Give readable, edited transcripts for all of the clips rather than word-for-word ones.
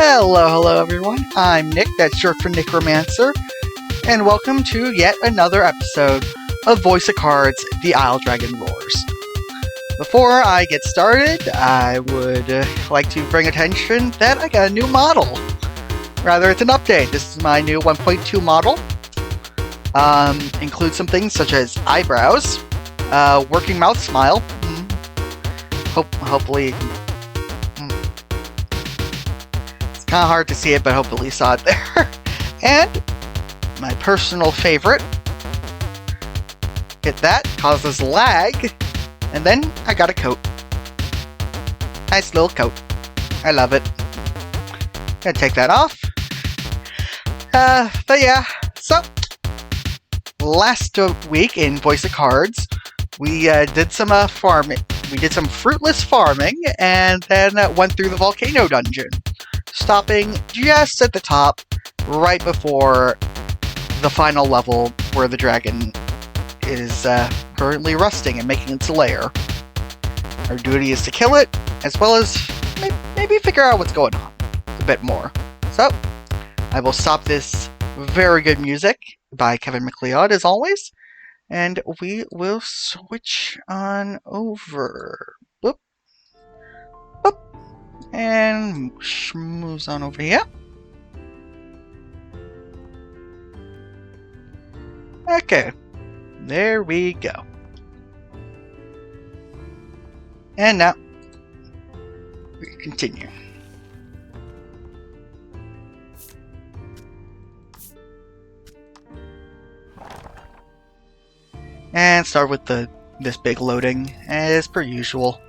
Hello everyone, I'm Nick, that's short for Necromancer, and welcome to yet another episode of Voice of Cards, The Isle Dragon Roars. Before I get started, I would like to bring attention that I got a new model. Rather, it's an update. This is my new 1.2 model. Includes some things such as eyebrows, working mouth smile, hopefully. Kind of hard to see it, but hopefully you saw it there. And my personal favorite, hit that, causes lag, and then I got a coat. Nice little coat. I love it. Gonna take that off. But yeah, so last week in Voice of Cards, we did some farming. We did some fruitless farming, and then went through the volcano dungeon, stopping just at the top, right before the final level where the dragon is currently rusting and making its lair. Our duty is to kill it, as well as maybe figure out what's going on a bit more. So, I will stop this very good music by Kevin MacLeod, as always, and we will switch on over. Boop. Boop. And moves on over here. Okay, there we go. And now we continue. And start with this big loading as per usual.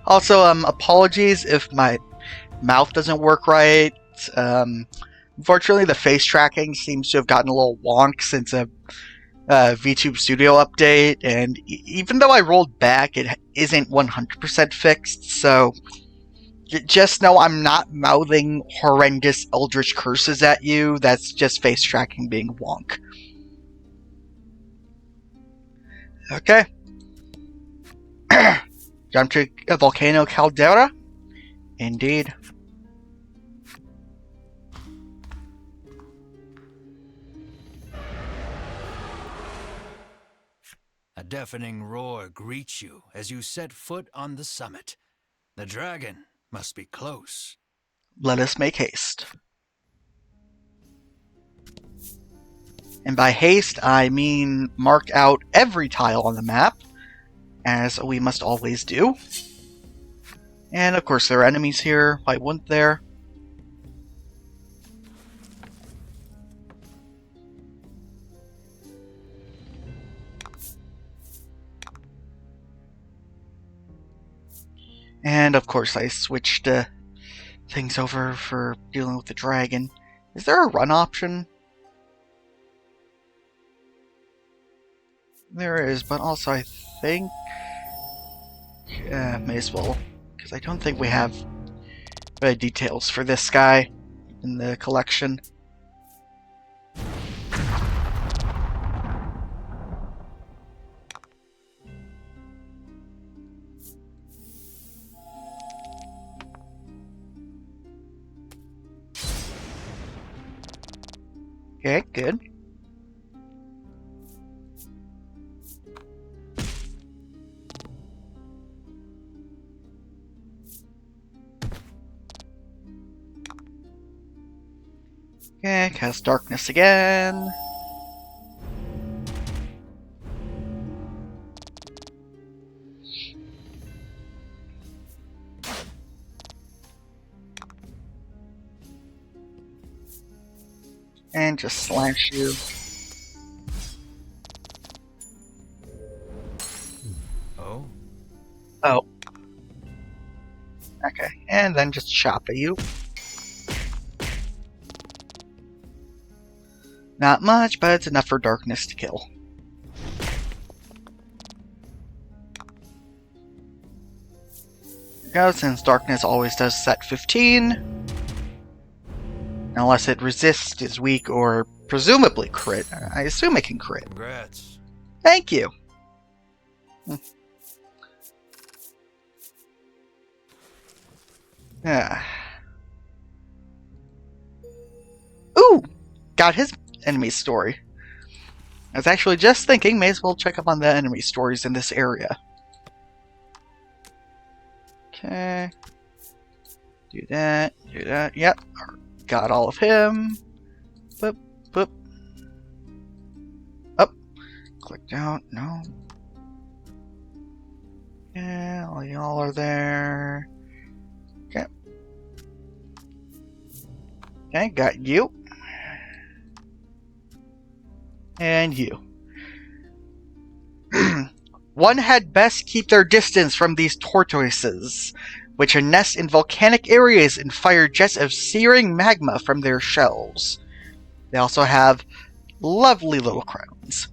Also, apologies if my mouth doesn't work right. Unfortunately, the face tracking seems to have gotten a little wonk since a VTube Studio update, and even though I rolled back, it isn't 100% fixed, so just know I'm not mouthing horrendous eldritch curses at you. That's just face tracking being wonk. Okay. Jump to a volcano caldera? Indeed. A deafening roar greets you as you set foot on the summit. The dragon must be close. Let us make haste. And by haste, I mean mark out every tile on the map, as we must always do. And of course there are enemies here, why wouldn't there? And of course I switched things over for dealing with the dragon. Is there a run option? There is, but also I think may as well, because I don't think we have details for this guy in the collection. Okay, good. Okay, cast darkness again. And just slash you. Oh? Oh. Okay, and then just chop at you. Not much, but it's enough for darkness to kill. There we go, since darkness always does set 15. Unless it resists, is weak, or presumably crit. I assume it can crit. Congrats. Thank you. Yeah. Ooh! Got his enemy story. I was actually just thinking, may as well check up on the enemy stories in this area. Okay. Do that, do that. Yep. Got all of him. Boop, boop. Up. Click down. No. Yeah, all y'all are there. Okay. Okay, got you. And you. One had best keep their distance from these tortoises, which nest in volcanic areas and fire jets of searing magma from their shells. They also have lovely little crowns.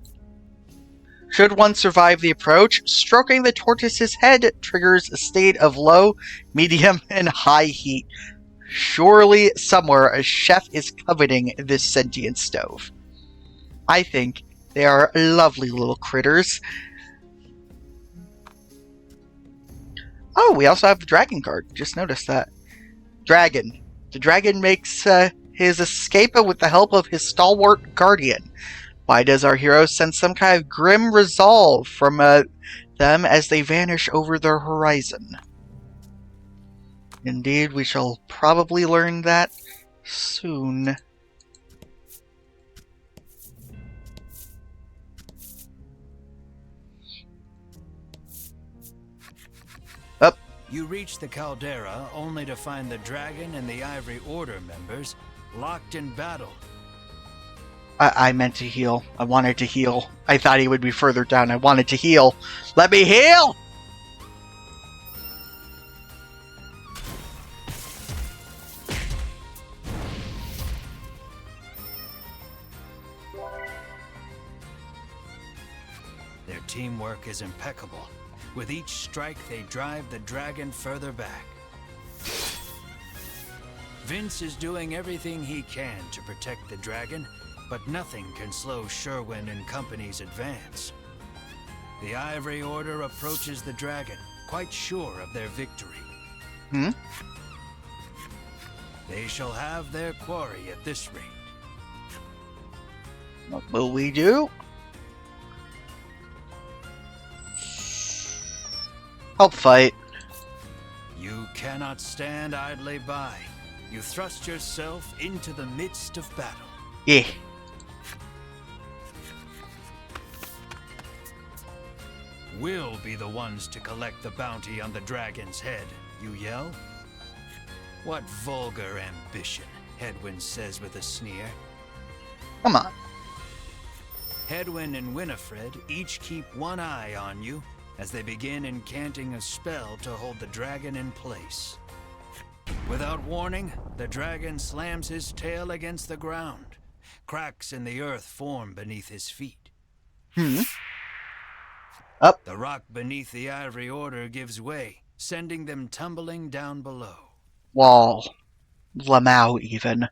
Should one survive the approach, stroking the tortoise's head triggers a state of low, medium, and high heat. Surely somewhere a chef is coveting this sentient stove. I think they are lovely little critters. Oh, we also have the dragon card. Just noticed that. Dragon. The dragon makes his escape with the help of his stalwart guardian. Why does our hero sense some kind of grim resolve from them as they vanish over their horizon? Indeed, we shall probably learn that soon. Up. You reach the caldera only to find the dragon and the Ivory Order members locked in battle. I meant to heal. I wanted to heal. I thought he would be further down. I wanted to heal. Let me heal! Their teamwork is impeccable. With each strike, they drive the dragon further back. Vince is doing everything he can to protect the dragon, but nothing can slow Sherwin and company's advance. The Ivory Order approaches the dragon, quite sure of their victory. They shall have their quarry at this rate. What will we do? Help fight. You cannot stand idly by. You thrust yourself into the midst of battle. Yeah. We'll be the ones to collect the bounty on the dragon's head, you yell. What vulgar ambition, Hedwyn says with a sneer. Come on. Hedwyn and Winifred each keep one eye on you as they begin incanting a spell to hold the dragon in place. Without warning, the dragon slams his tail against the ground. Cracks in the earth form beneath his feet. Up. The rock beneath the Ivory Order gives way, sending them tumbling down below. Wall. Lamau, even.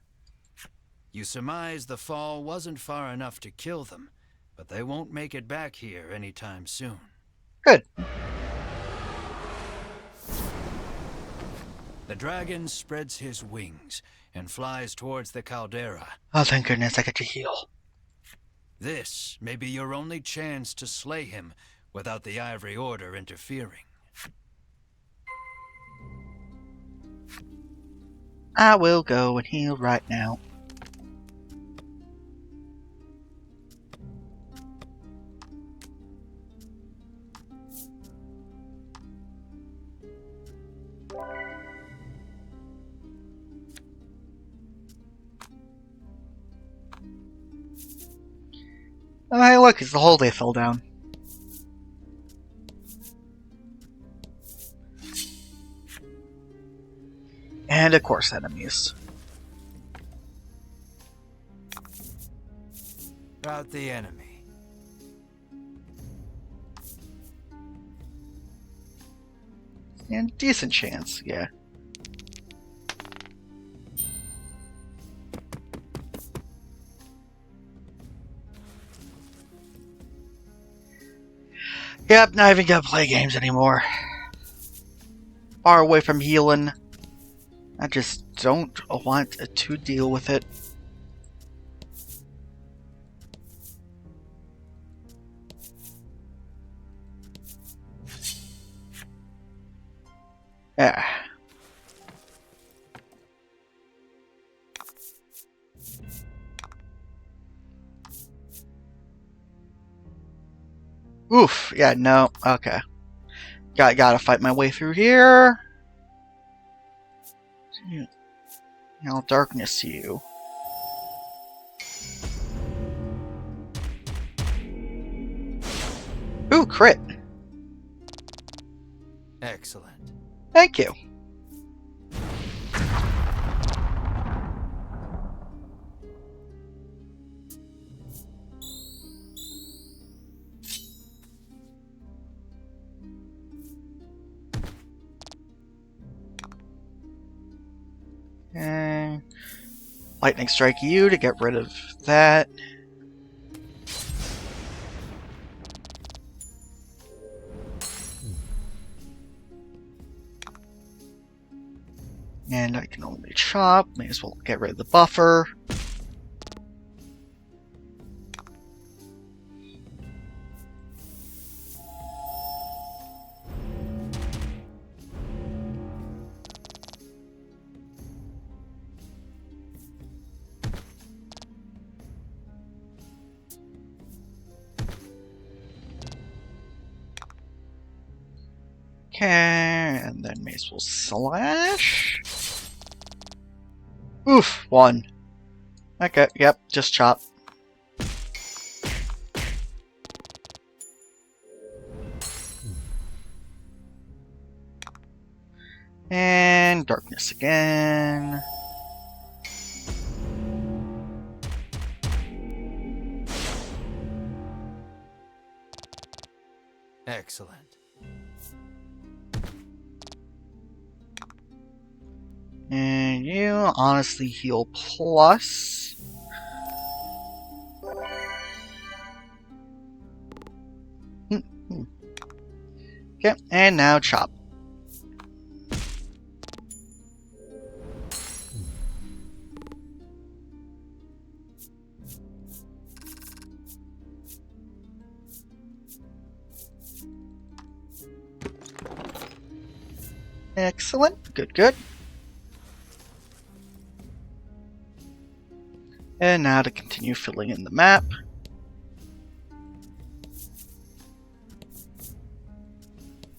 You surmise the fall wasn't far enough to kill them, but they won't make it back here anytime soon. Good. The dragon spreads his wings and flies towards the caldera. Oh, thank goodness I get to heal. This may be your only chance to slay him without the Ivory Order interfering. I will go and heal right now. Oh, hey, look, it's the hole they fell down. And, of course, enemies. About the enemy. And decent chance, yeah. Yep, not even gonna play games anymore. Far away from healing. I just don't want to deal with it. Yeah. Oof. Yeah, no. Okay. Gotta fight my way through here. Now darkness you. Ooh, crit. Excellent. Thank you. And lightning strike you to get rid of that. And I can only chop. May as well get rid of the buffer. Okay, and then may as well slash. Oof, 1. Okay, yep, just chop. And darkness again. Excellent. And you honestly heal plus. Okay, and now chop. Excellent. Good, good. And now to continue filling in the map.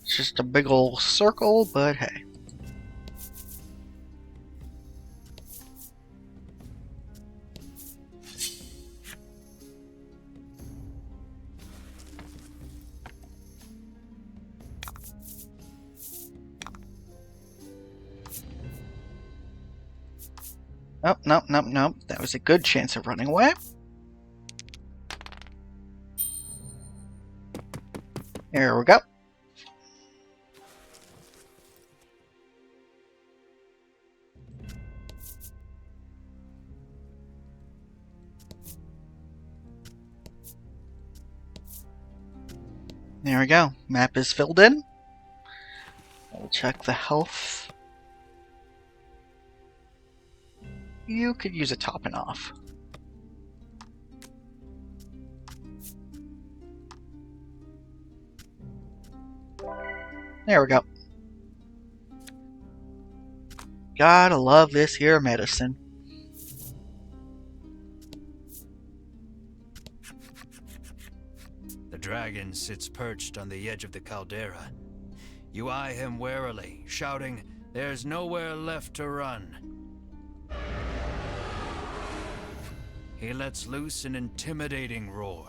It's just a big old circle, but hey. Oh, no, no, no. That was a good chance of running away. Here we go. There we go. Map is filled in. I'll check the health. You could use a topping off. There we go. Gotta love this here medicine. The dragon sits perched on the edge of the caldera. You eye him warily, shouting, "There's nowhere left to run." He lets loose an intimidating roar,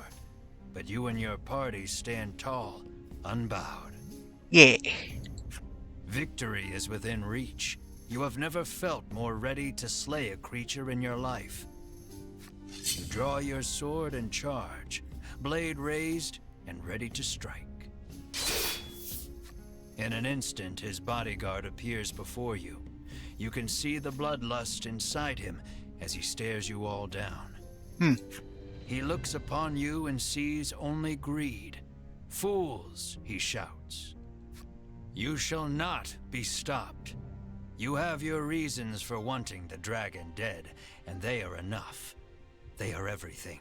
but you and your party stand tall, unbowed. Yeah. Victory is within reach. You have never felt more ready to slay a creature in your life. You draw your sword and charge, blade raised and ready to strike. In an instant, his bodyguard appears before you. You can see the bloodlust inside him as he stares you all down. He looks upon you and sees only greed. "Fools," he shouts. "You shall not be stopped." You have your reasons for wanting the dragon dead, and they are enough. They are everything.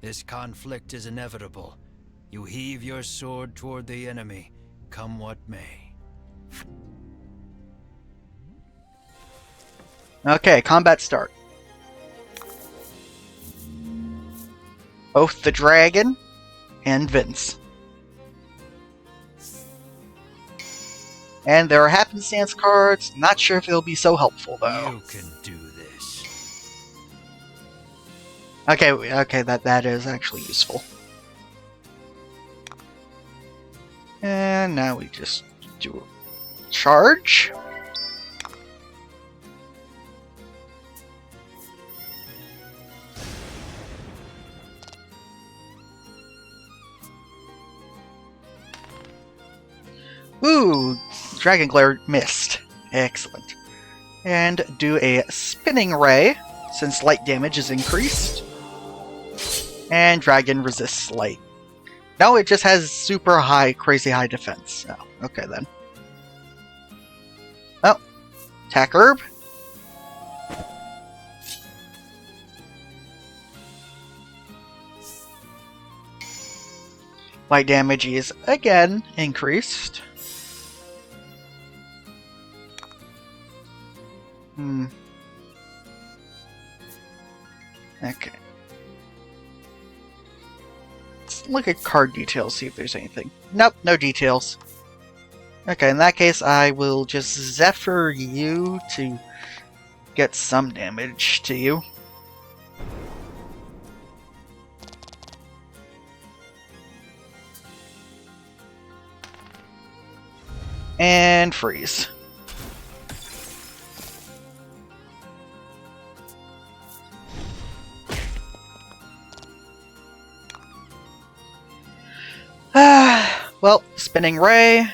This conflict is inevitable. You heave your sword toward the enemy, come what may. Okay, combat start. Both the dragon and Vince. And there are happenstance cards. Not sure if they'll be so helpful, though. You can do this. Okay, that is actually useful. And now we just do a charge. Ooh, Dragon Glare missed. Excellent. And do a Spinning Ray, since light damage is increased. And Dragon resists light. No, it just has super high, crazy high defense. Oh, okay then. Oh, attack Herb. Light damage is again increased. Okay. Let's look at card details, see if there's anything. Nope, no details. Okay, in that case, I will just Zephyr you to get some damage to you. And freeze. Well, Spinning Ray.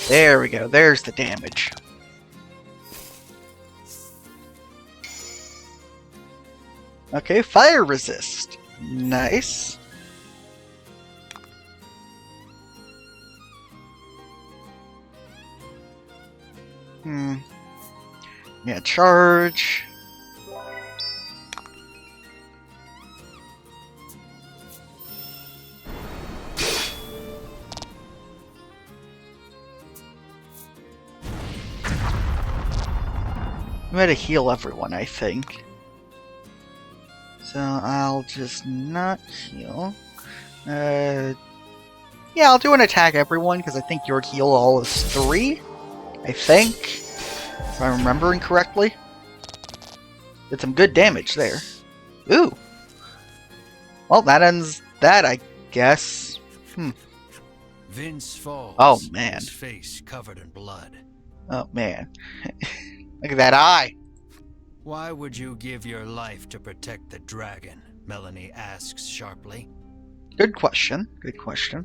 There we go. There's the damage. Okay, Fire Resist. Nice. Yeah, charge. I'm gonna heal everyone, I think. So I'll just not heal. Yeah, I'll do an attack everyone, because I think your heal all is 3. I think. If I'm remembering correctly. Did some good damage there. Ooh. Well, that ends that, I guess. Vince falls. Oh, man. His face covered in blood. Oh, man. Look at that eye. Why would you give your life to protect the dragon? Melanie asks sharply. Good question. Good question.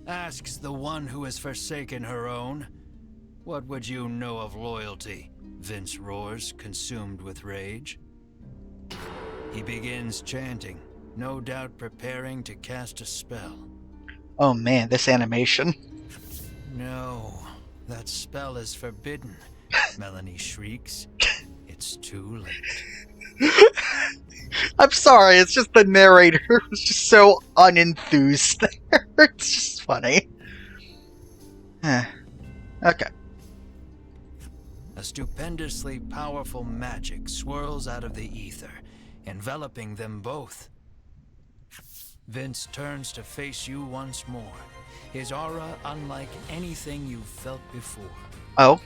Asks the one who has forsaken her own. What would you know of loyalty? Vince roars, consumed with rage. He begins chanting, no doubt preparing to cast a spell. Oh man, this animation. No, that spell is forbidden, Melanie shrieks. It's too late. I'm sorry, it's just the narrator was just so unenthused there. It's just funny. Okay. A stupendously powerful magic swirls out of the ether, enveloping them both. Vince turns to face you once more, his aura unlike anything you've felt before. Oh.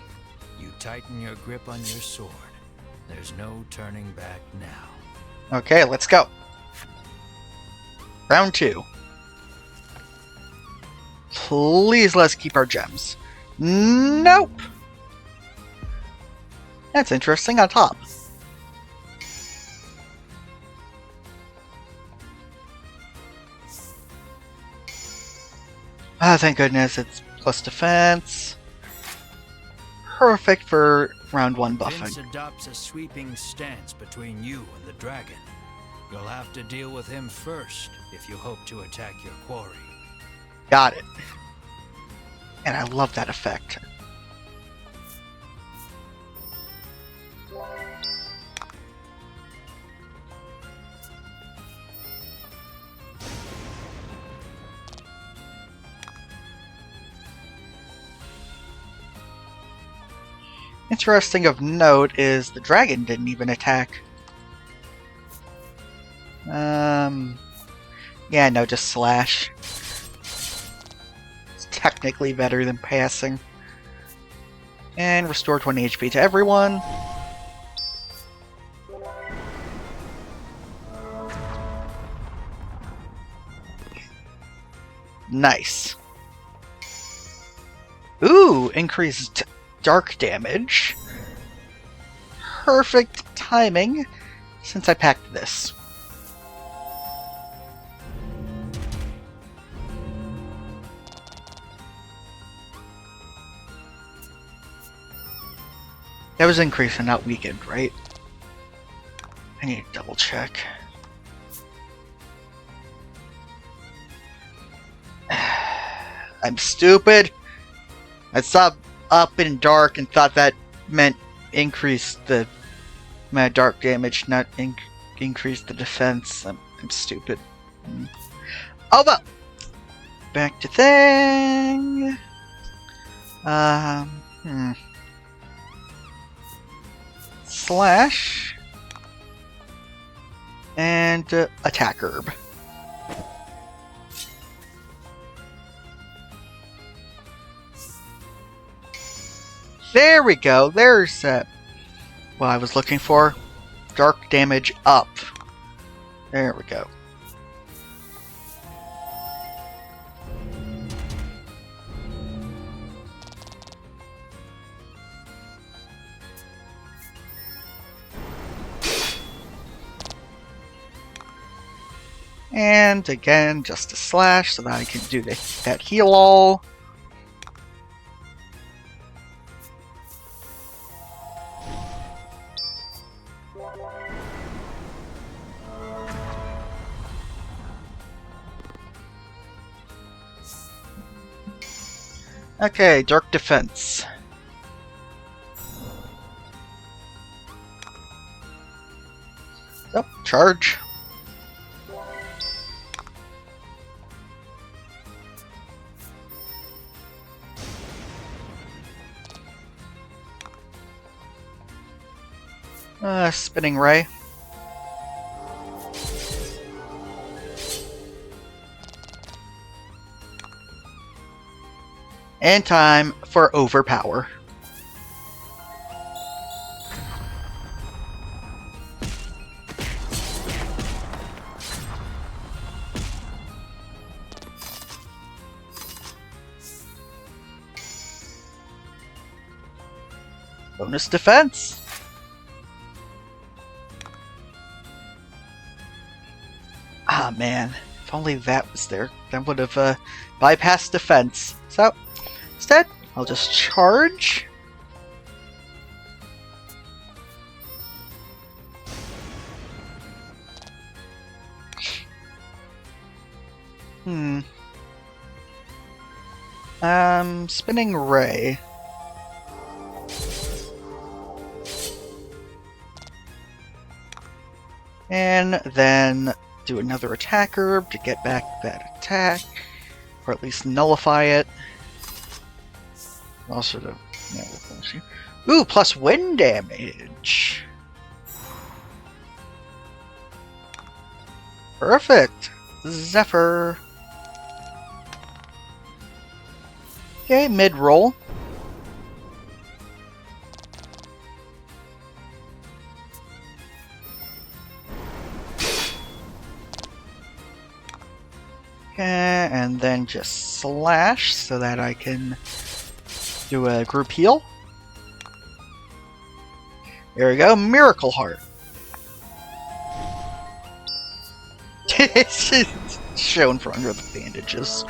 You tighten your grip on your sword. There's no turning back now. Okay, let's go. Round 2. Please let's keep our gems. Nope. That's interesting on top. Ah, thank goodness it's plus defense. Perfect for round 1 buffing. Vince adopts a sweeping stance between you and the dragon. You'll have to deal with him first if you hope to attack your quarry. Got it. And I love that effect. Interesting of note is the dragon didn't even attack. Yeah, no, just slash. It's technically better than passing. And restore 20 HP to everyone. Nice. Ooh, increased dark damage. Perfect timing since I packed this. That was increased and not weakened, right? I need to double check. I'm stupid. I saw up and dark and thought that meant increase the amount of dark damage, not increase the defense. I'm stupid. Oh well. Back to thing. Slash and attack herb. There we go. There's what I was looking for. Dark damage up. There we go. And again, just a slash so that I can do that heal all. Okay, dark defense. Oh, charge. Spinning ray. And time for overpower. Bonus defense. Ah, man. If only that was there, that would have bypassed defense. So, instead, I'll just charge. Spinning ray. And then do another attack herb to get back that attack, or at least nullify it. Also to ooh, plus wind damage. Perfect. Zephyr. Okay, mid-roll. And then just slash so that I can do a group heal. There we go, Miracle Heart. It's shown from under the bandages.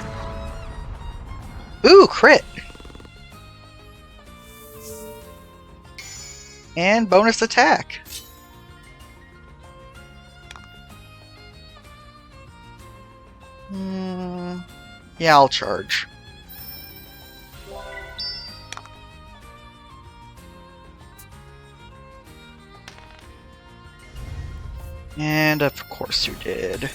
Ooh, crit! And bonus attack. Yeah, I'll charge. And of course you did.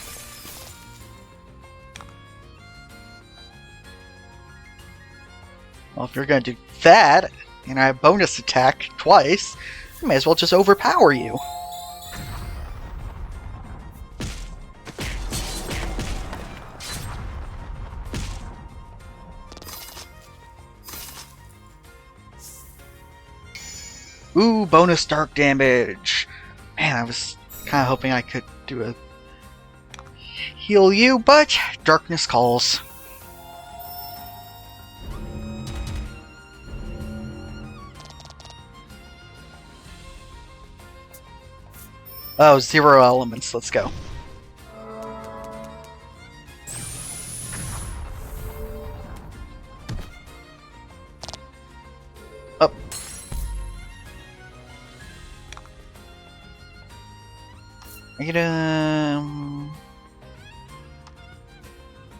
Well, if you're going to do that, and I have bonus attack twice, I may as well just overpower you. Ooh, bonus dark damage. Man, I was kind of hoping I could do a heal you, but darkness calls. Oh, 0 elements. Let's go. Up.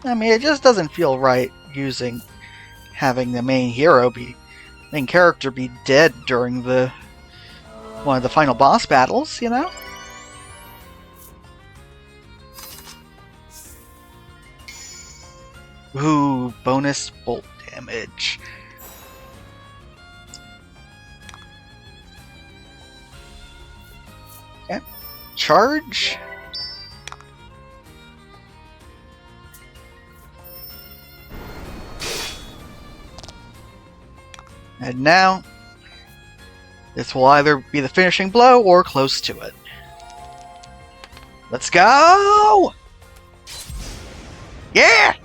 I mean, it just doesn't feel right having the main character be dead during one of the final boss battles, you know? Ooh, bonus bolt damage. Okay. Charge. And now, this will either be the finishing blow or close to it. Let's go! Yeah!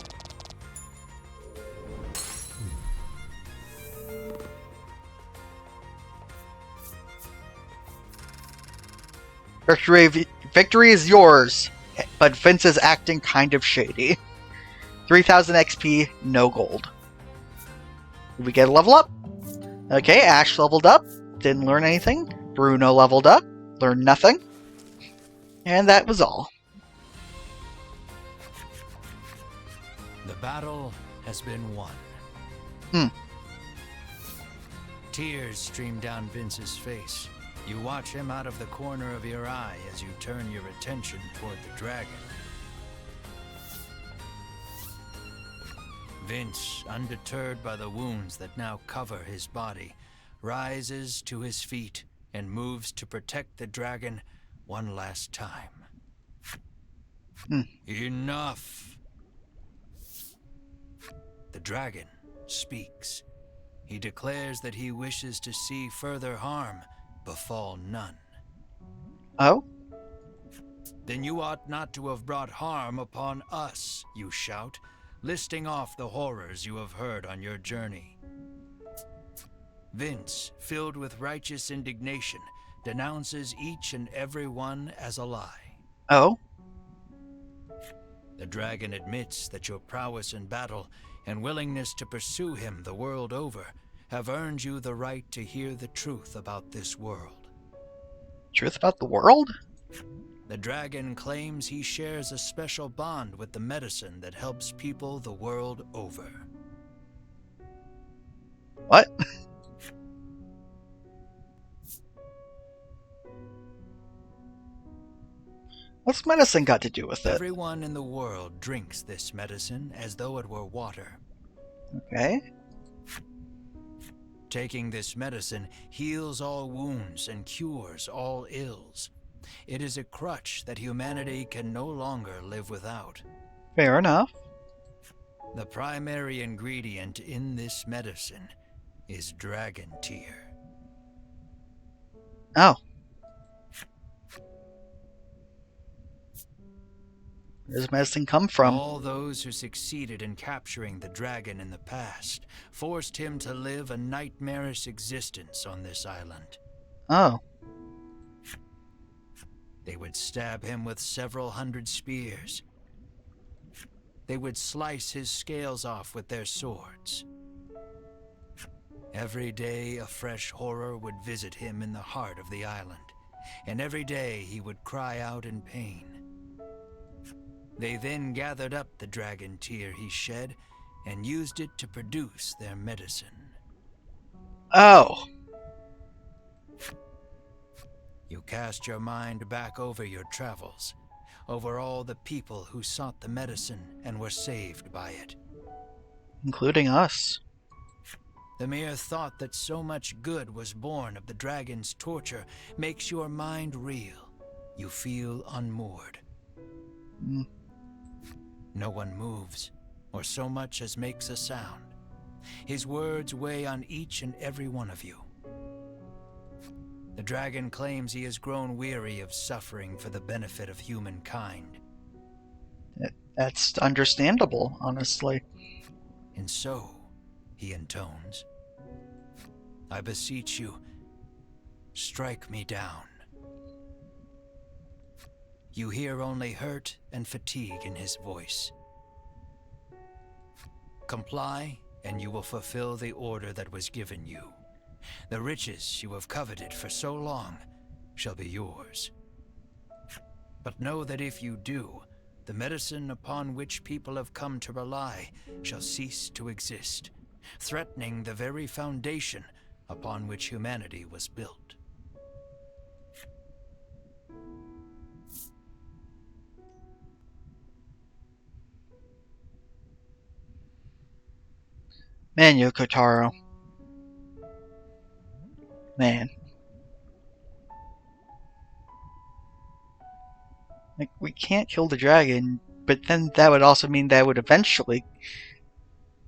Victory is yours, but Vince is acting kind of shady. 3000 XP, no gold. Did we get a level up? Okay, Ash leveled up, didn't learn anything. Bruno leveled up, learned nothing. And that was all. The battle has been won. Tears stream down Vince's face. You watch him out of the corner of your eye as you turn your attention toward the dragon. Vince, undeterred by the wounds that now cover his body, rises to his feet and moves to protect the dragon one last time. Enough! The dragon speaks. He declares that he wishes to see further harm befall none. Oh? Then you ought not to have brought harm upon us, you shout, listing off the horrors you have heard on your journey. Vince, filled with righteous indignation, denounces each and every one as a lie. Oh? The dragon admits that your prowess in battle and willingness to pursue him the world over have earned you the right to hear the truth about this world. Truth about the world? The dragon claims he shares a special bond with the medicine that helps people the world over. What? What's medicine got to do with it? Everyone in the world drinks this medicine as though it were water. Okay. Taking this medicine heals all wounds and cures all ills. It is a crutch that humanity can no longer live without. Fair enough. The primary ingredient in this medicine is dragon tear. Oh. Where does medicine come from? All those who succeeded in capturing the dragon in the past forced him to live a nightmarish existence on this island. Oh. They would stab him with several hundred spears. They would slice his scales off with their swords. Every day a fresh horror would visit him in the heart of the island, and every day he would cry out in pain. They then gathered up the dragon tear he shed and used it to produce their medicine. Oh. You cast your mind back over your travels, over all the people who sought the medicine and were saved by it. Including us. The mere thought that so much good was born of the dragon's torture makes your mind reel. You feel unmoored. Mm. No one moves, or so much as makes a sound. His words weigh on each and every one of you. The dragon claims he has grown weary of suffering for the benefit of humankind. That's understandable, honestly. And so, he intones, I beseech you, strike me down. You hear only hurt and fatigue in his voice. Comply, and you will fulfill the order that was given you. The riches you have coveted for so long shall be yours. But know that if you do, the medicine upon which people have come to rely shall cease to exist, threatening the very foundation upon which humanity was built. Man, Yoko Taro. Man. Like, we can't kill the dragon, but then that would also mean that would eventually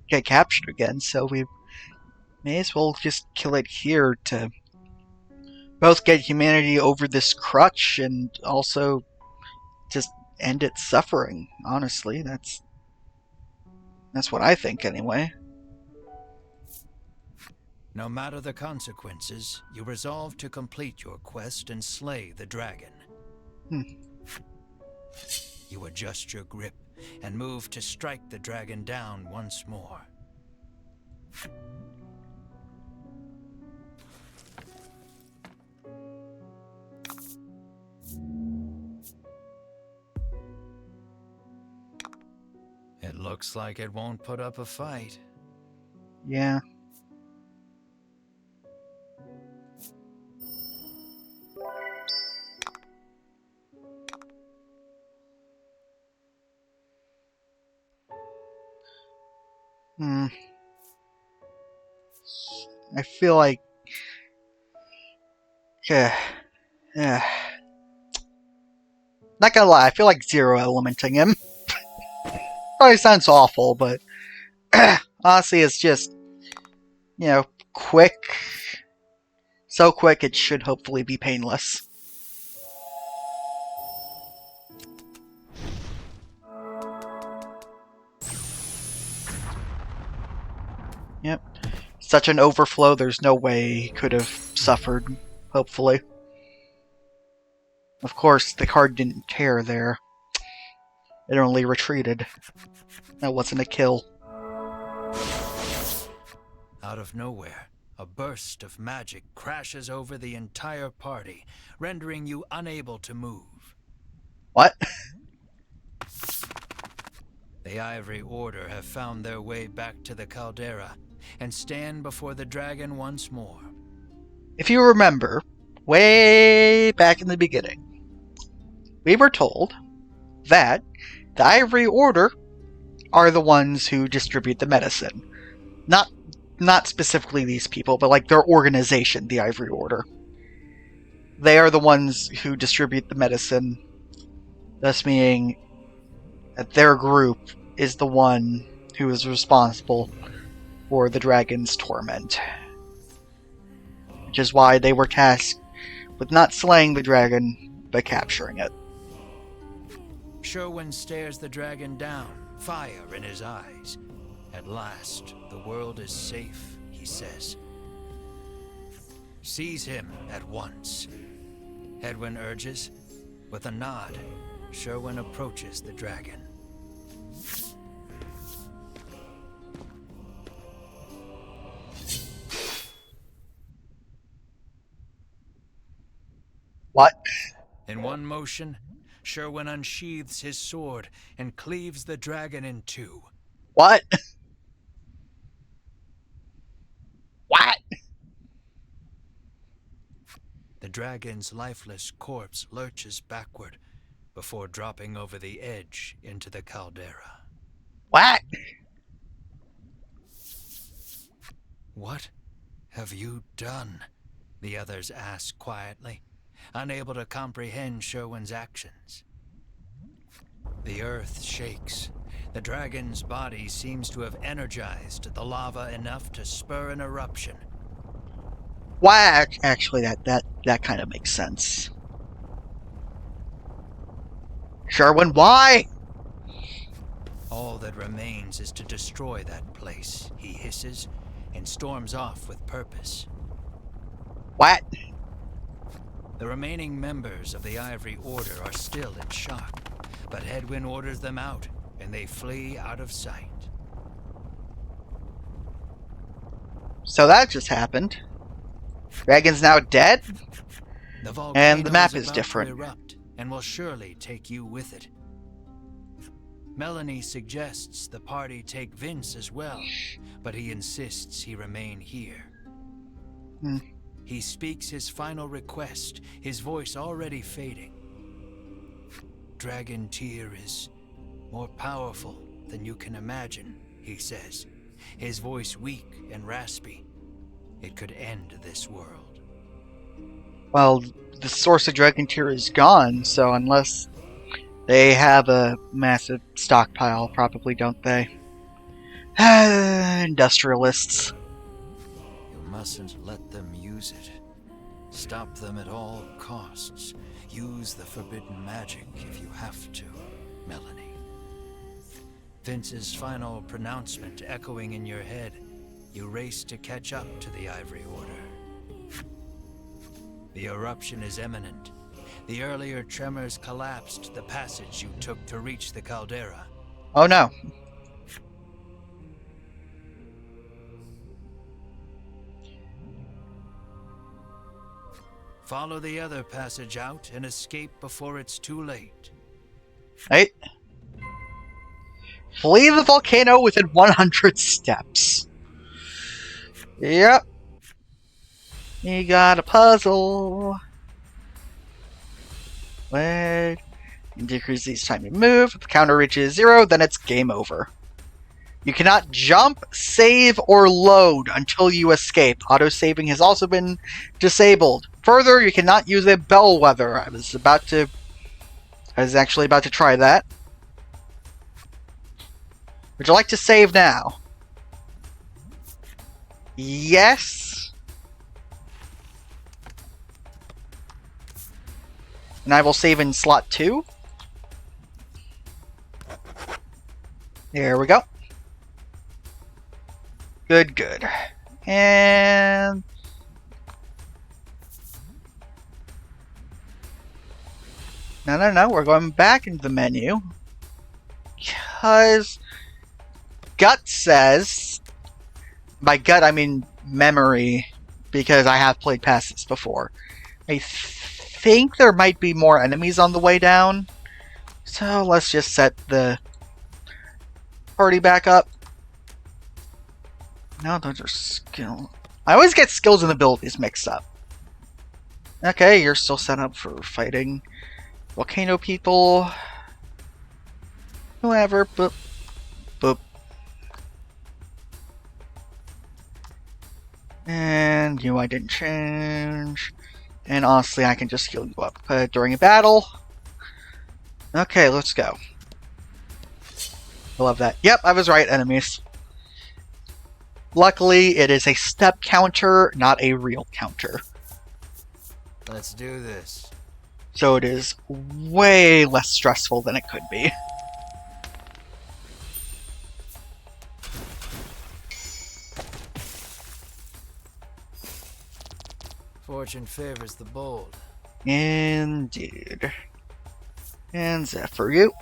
get captured again, so we may as well just kill it here to both get humanity over this crutch and also just end its suffering. Honestly, that's what I think anyway. No matter the consequences, you resolve to complete your quest and slay the dragon. You adjust your grip and move to strike the dragon down once more. It looks like it won't put up a fight. Yeah. I feel like... Yeah. Not gonna lie, I feel like zero elementing him. Probably sounds awful, but honestly, it's just, quick. So quick, it should hopefully be painless. Yep. Such an overflow, there's no way he could have suffered, hopefully. Of course, the card didn't tear there. It only retreated. That wasn't a kill. Out of nowhere, a burst of magic crashes over the entire party, rendering you unable to move. What? The Ivory Order have found their way back to the caldera and stand before the dragon once more. If you remember, way back in the beginning, we were told that the Ivory Order are the ones who distribute the medicine. Not specifically these people, but like their organization, the Ivory Order. They are the ones who distribute the medicine, thus meaning that their group is the one who is responsible for the dragon's torment. Which is why they were tasked with not slaying the dragon, but capturing it. Sherwin stares the dragon down, fire in his eyes. At last, the world is safe, he says. Seize him at once, Edwin urges. With a nod, Sherwin approaches the dragon. What? In one motion, Sherwin unsheathes his sword and cleaves the dragon in two. What? What? The dragon's lifeless corpse lurches backward, before dropping over the edge into the caldera. What? What have you done? The others asked quietly, unable to comprehend Sherwin's actions. The earth shakes. The dragon's body seems to have energized the lava enough to spur an eruption. Why? Actually, that kind of makes sense. Sherwin, why? All that remains is to destroy that place, he hisses, and storms off with purpose. What? The remaining members of the Ivory Order are still in shock, but Hedwyn orders them out, and they flee out of sight. So that just happened. Dragon's now dead? The volcano And the map is about different. to erupt, and will surely take you with it. Melanie suggests the party take Vince as well, but he insists he remain here. He speaks his final request, his voice already fading. Dragon Tear is more powerful than you can imagine, he says, his voice weak and raspy. It could end this world. Well, the source of Dragon Tear is gone, so unless they have a massive stockpile, probably, don't they? Industrialists. You mustn't let them use it. Stop them at all costs. Use the forbidden magic if you have to, Melanie. Vince's final pronouncement echoing in your head, you race to catch up to the Ivory Order. The eruption is imminent. The earlier tremors collapsed the passage you took to reach the caldera. Oh no. Follow the other passage out and escape before it's too late. Right? Flee the volcano within 100 steps. Yep. You got a puzzle. Wait. Decreases time you move. If the counter reaches 0, then it's game over. You cannot jump, save, or load until you escape. Auto-saving has also been disabled. Further, you cannot use a bellwether. I was actually about to try that. Would you like to save now? Yes. And I will save in slot 2. There we go. Good, good. And... No, we're going back into the menu. Because... Gut says... By gut, I mean memory, because I have played past this before. I think there might be more enemies on the way down. So let's just set the party back up. No, those are skills. I always get skills and abilities mixed up. Okay, you're still set up for fighting volcano people. Whoever, boop, boop. And you, I didn't change. And honestly, I can just heal you up during a battle. Okay, let's go. I love that. Yep, I was right, enemies. Luckily, it is a step counter, not a real counter. Let's do this. So it is way less stressful than it could be. Fortune favors the bold. Indeed. And that for you.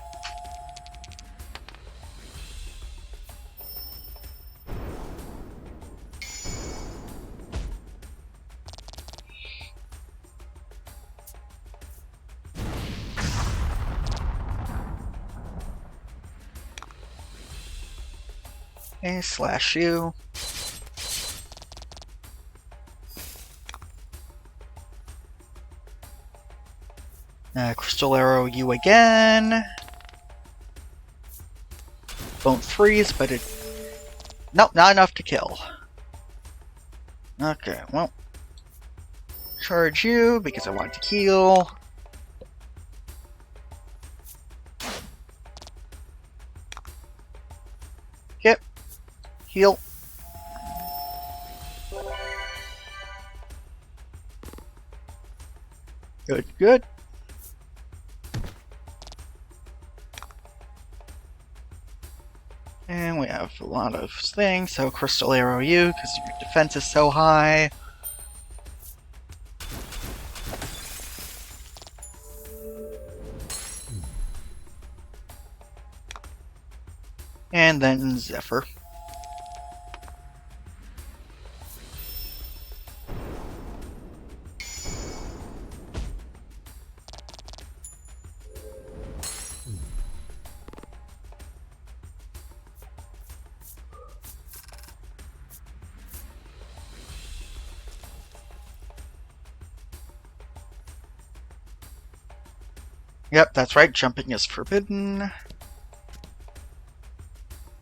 And slash you. Crystal Arrow you again. Won't freeze, but it... Nope, not enough to kill. Okay, well... Charge you, because I want to heal. Yep. Heal. Good, good. And we have a lot of things, so Crystal Arrow you, because your defense is so high. And then Zephyr. Yep, that's right, jumping is forbidden.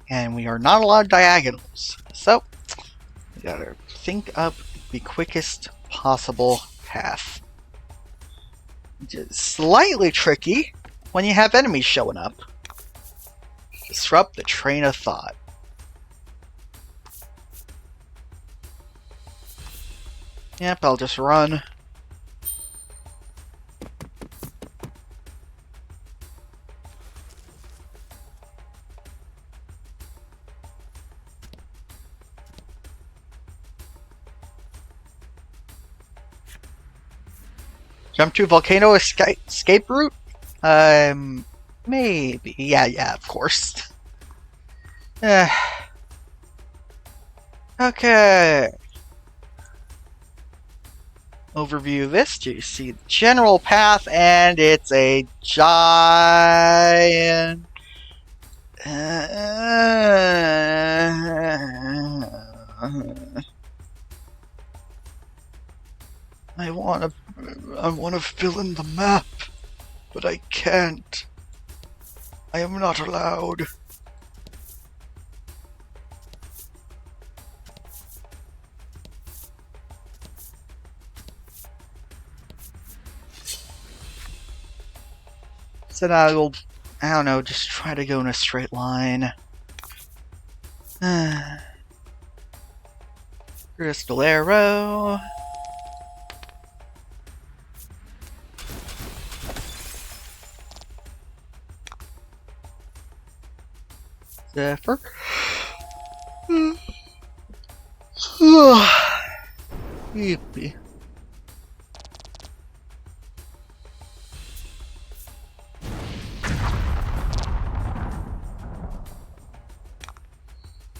And we are not allowed diagonals. So, we gotta think up the quickest possible path. Which is slightly tricky when you have enemies showing up. Disrupt the train of thought. Yep, I'll just run. Jump to volcano escape route? Maybe. Yeah, of course. Okay. Overview of this. You see the general path, and it's a giant... I want to fill in the map, but I can't. I am not allowed. So now I'll, I don't know, just try to go in a straight line. Crystal Arrow. Zephyr. Yippee.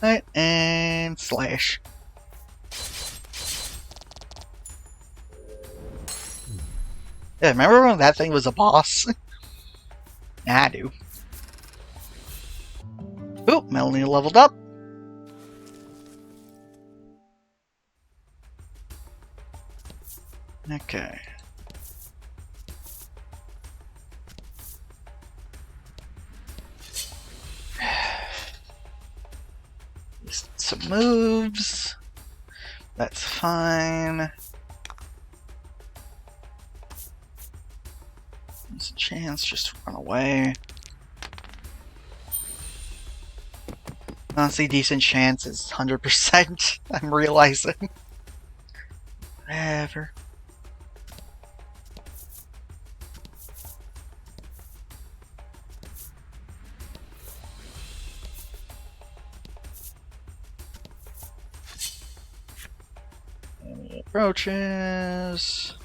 Right, and slash. Yeah, remember when that thing was a boss? I do. Oop, Melanie leveled up. Okay. Some moves. That's fine. There's a chance just to run away. Honestly, decent chance is 100%. I'm realizing. Whatever. Enemy approaches.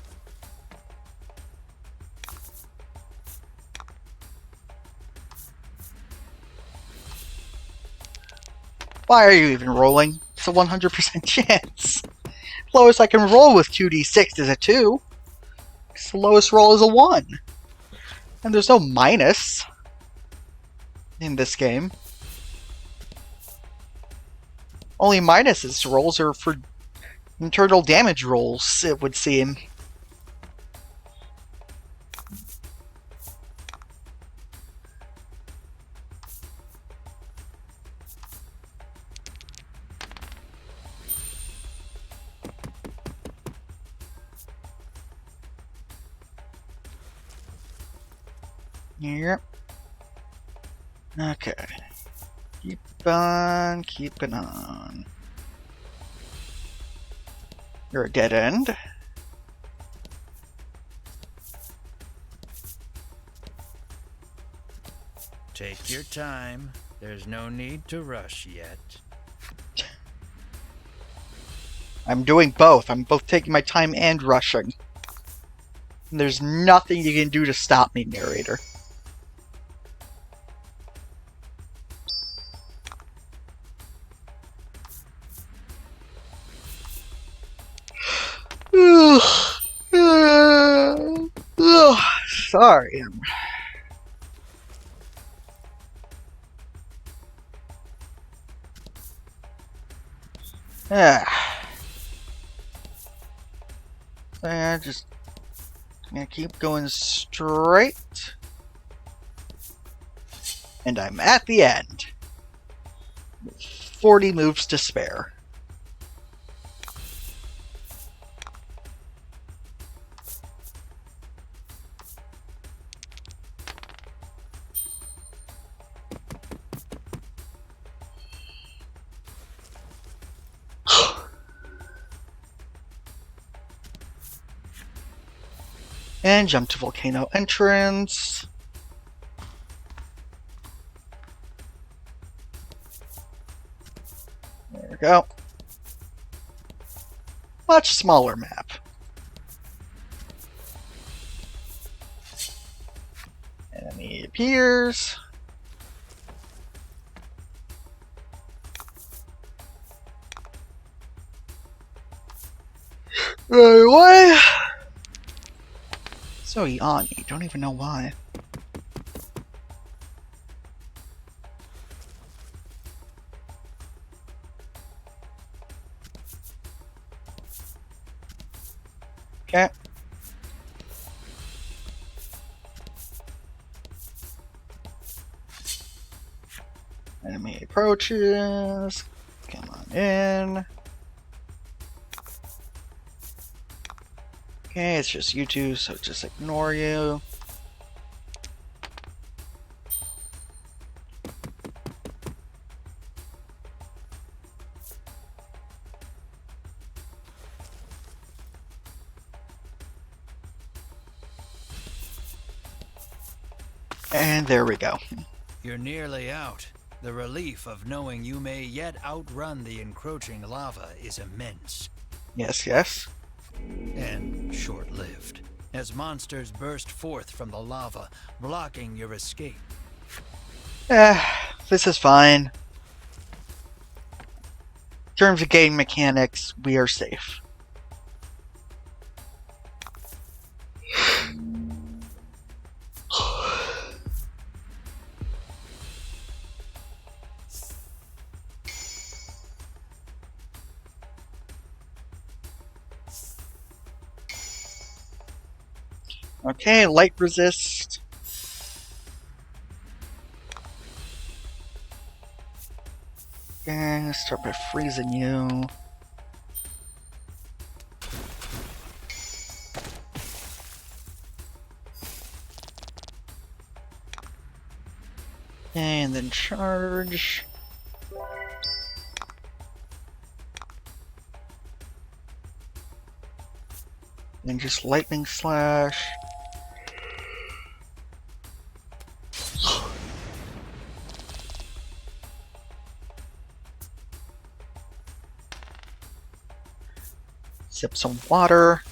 Why are you even rolling? It's a 100% chance. Lowest I can roll with 2d6 is a 2. The lowest roll is a 1. And there's no minus in this game. Only minuses rolls are for internal damage rolls, it would seem. Yep. Okay. Keep on keeping on. You're a dead end. Take your time. There's no need to rush yet. I'm doing both. I'm both taking my time and rushing. And there's nothing you can do to stop me, narrator. Sorry. Just gonna keep going straight. And I'm at the end. 40 moves to spare. And jump to volcano entrance. There we go. Much smaller map. Enemy appears. What? So yawny, don't even know why. Okay. Enemy approaches. Come on in. Okay, it's just you two, so just ignore you. And there we go. You're nearly out. The relief of knowing you may yet outrun the encroaching lava is immense. Yes, yes. And short-lived, as monsters burst forth from the lava, blocking your escape. This is fine. In terms of game mechanics, we are safe. Okay, light resist. Okay, start by freezing you. And then charge. Then just lightning slash. Sip some water.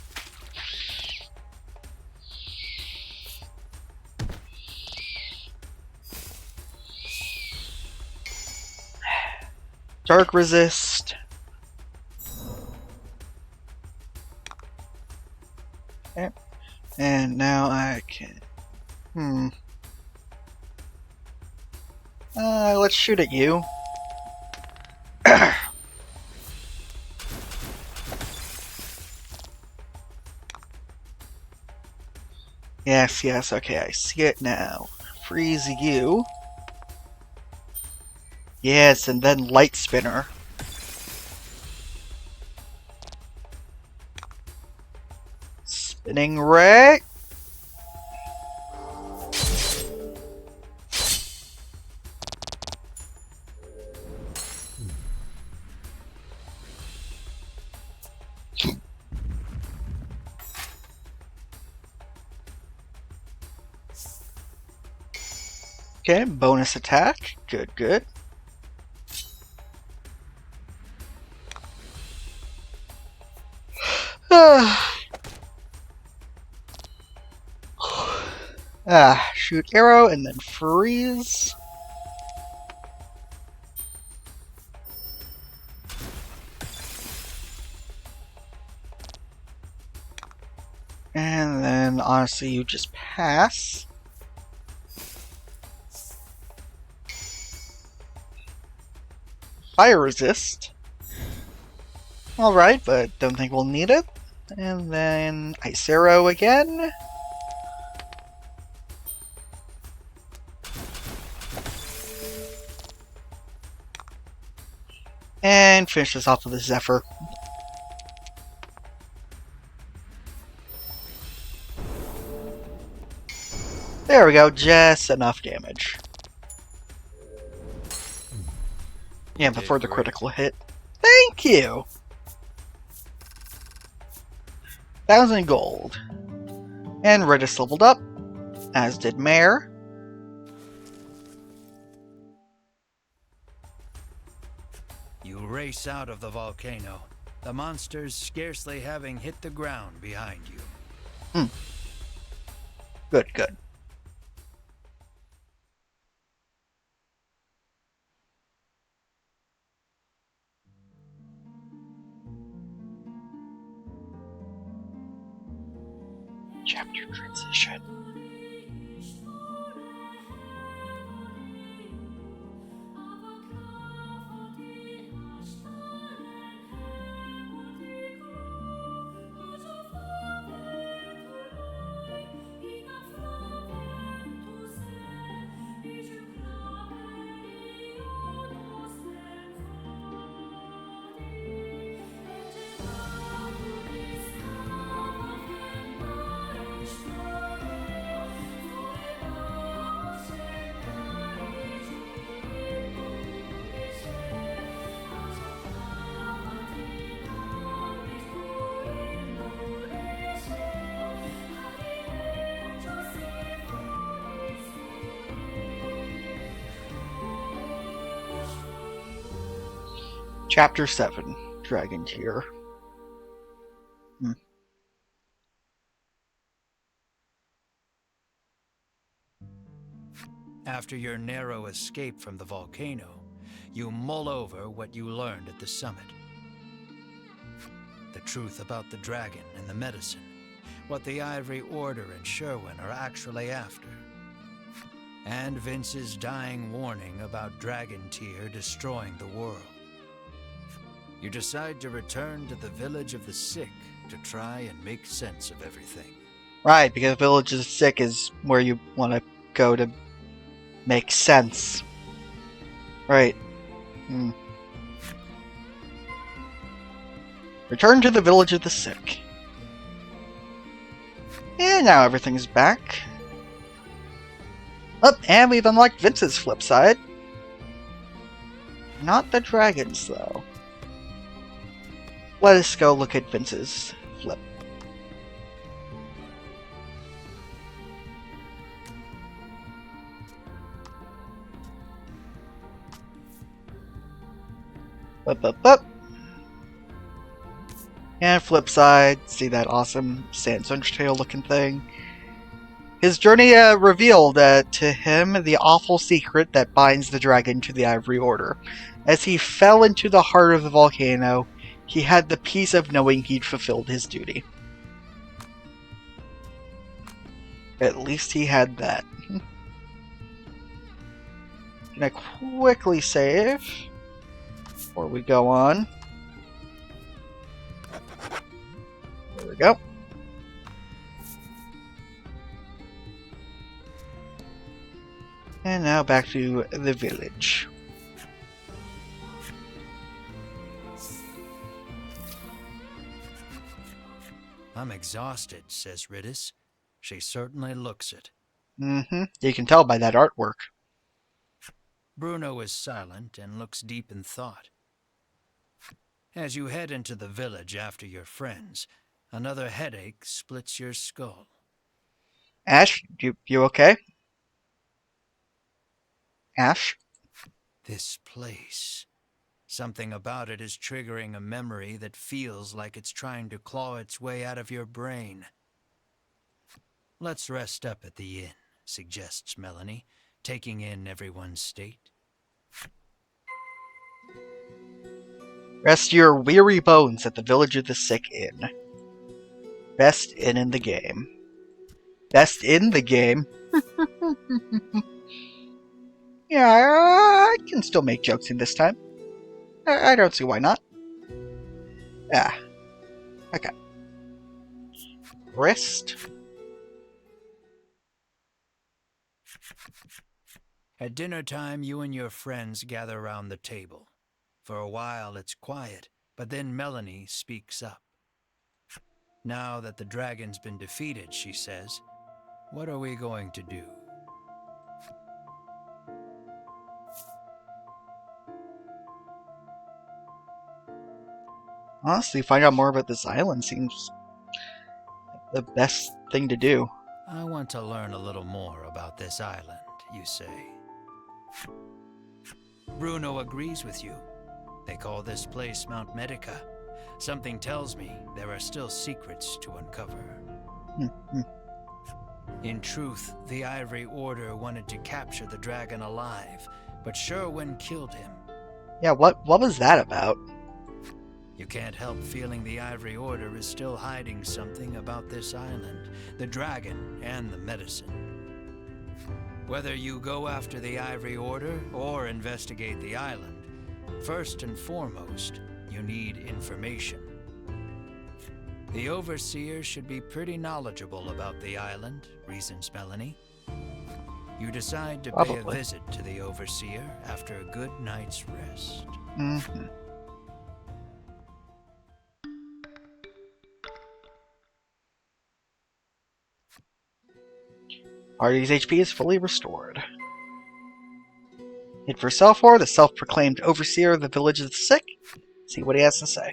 Dark resist. Okay. And now I can... let's shoot at you. Yes, yes, okay, I see it now. Freeze you. Yes, and then light spinner. Spinning ray. Okay, bonus attack. Good, good. Shoot arrow and then freeze. And then, honestly, you just pass. Fire resist. Alright, but don't think we'll need it. And then ice arrow again. And finish this off with a Zephyr. There we go, just enough damage. Yeah, before the critical hit. Thank you! 1,000 gold. And Redis leveled up, as did Mare. You race out of the volcano, the monsters scarcely having hit the ground behind you. Good, good. Chapter transition. Chapter 7, Dragon Tier. After your narrow escape from the volcano, you mull over what you learned at the summit. The truth about the dragon and the medicine, what the Ivory Order and Sherwin are actually after. And Vince's dying warning about Dragon Tier destroying the world. You decide to return to the village of the sick to try and make sense of everything. Right, because Village of the Sick is where you want to go to make sense. Right. Return to the Village of the Sick. And now everything's back. Oh, and we've unlocked Vince's flip side. Not the dragons, though. Let us go look at Vince's flip. Up. And flip side, see that awesome Sandstone tail looking thing. His journey revealed to him the awful secret that binds the dragon to the Ivory Order. As he fell into the heart of the volcano, he had the peace of knowing he'd fulfilled his duty. At least he had that. Gonna quickly save before we go on. There we go. And now back to the village. I'm exhausted, says Ridis. She certainly looks it. You can tell by that artwork. Bruno is silent and looks deep in thought. As you head into the village after your friends, another headache splits your skull. Ash, you okay? Ash? This place. Something about it is triggering a memory that feels like it's trying to claw its way out of your brain. Let's rest up at the inn, suggests Melanie, taking in everyone's state. Rest your weary bones at the Village of the Sick Inn. Best inn in the game. Best in the game? Yeah, I can still make jokes in this time. I don't see why not. Ah. Okay. Rest. At dinner time, you and your friends gather around the table. For a while, it's quiet, but then Melanie speaks up. Now that the dragon's been defeated, she says, what are we going to do? Honestly, find out more about this island seems the best thing to do. I want to learn a little more about this island, you say. Bruno agrees with you. They call this place Mount Medica. Something tells me there are still secrets to uncover. In truth, the Ivory Order wanted to capture the dragon alive, but Sherwin killed him. Yeah, what was that about? You can't help feeling the Ivory Order is still hiding something about this island, the dragon and the medicine. Whether you go after the Ivory Order or investigate the island, first and foremost, you need information. The Overseer should be pretty knowledgeable about the island, reasons Melanie. You decide to pay a visit to the Overseer after a good night's rest. Mm-hmm. Party's HP is fully restored. Hit for Selfor, the self-proclaimed overseer of the Village of the Sick. See what he has to say.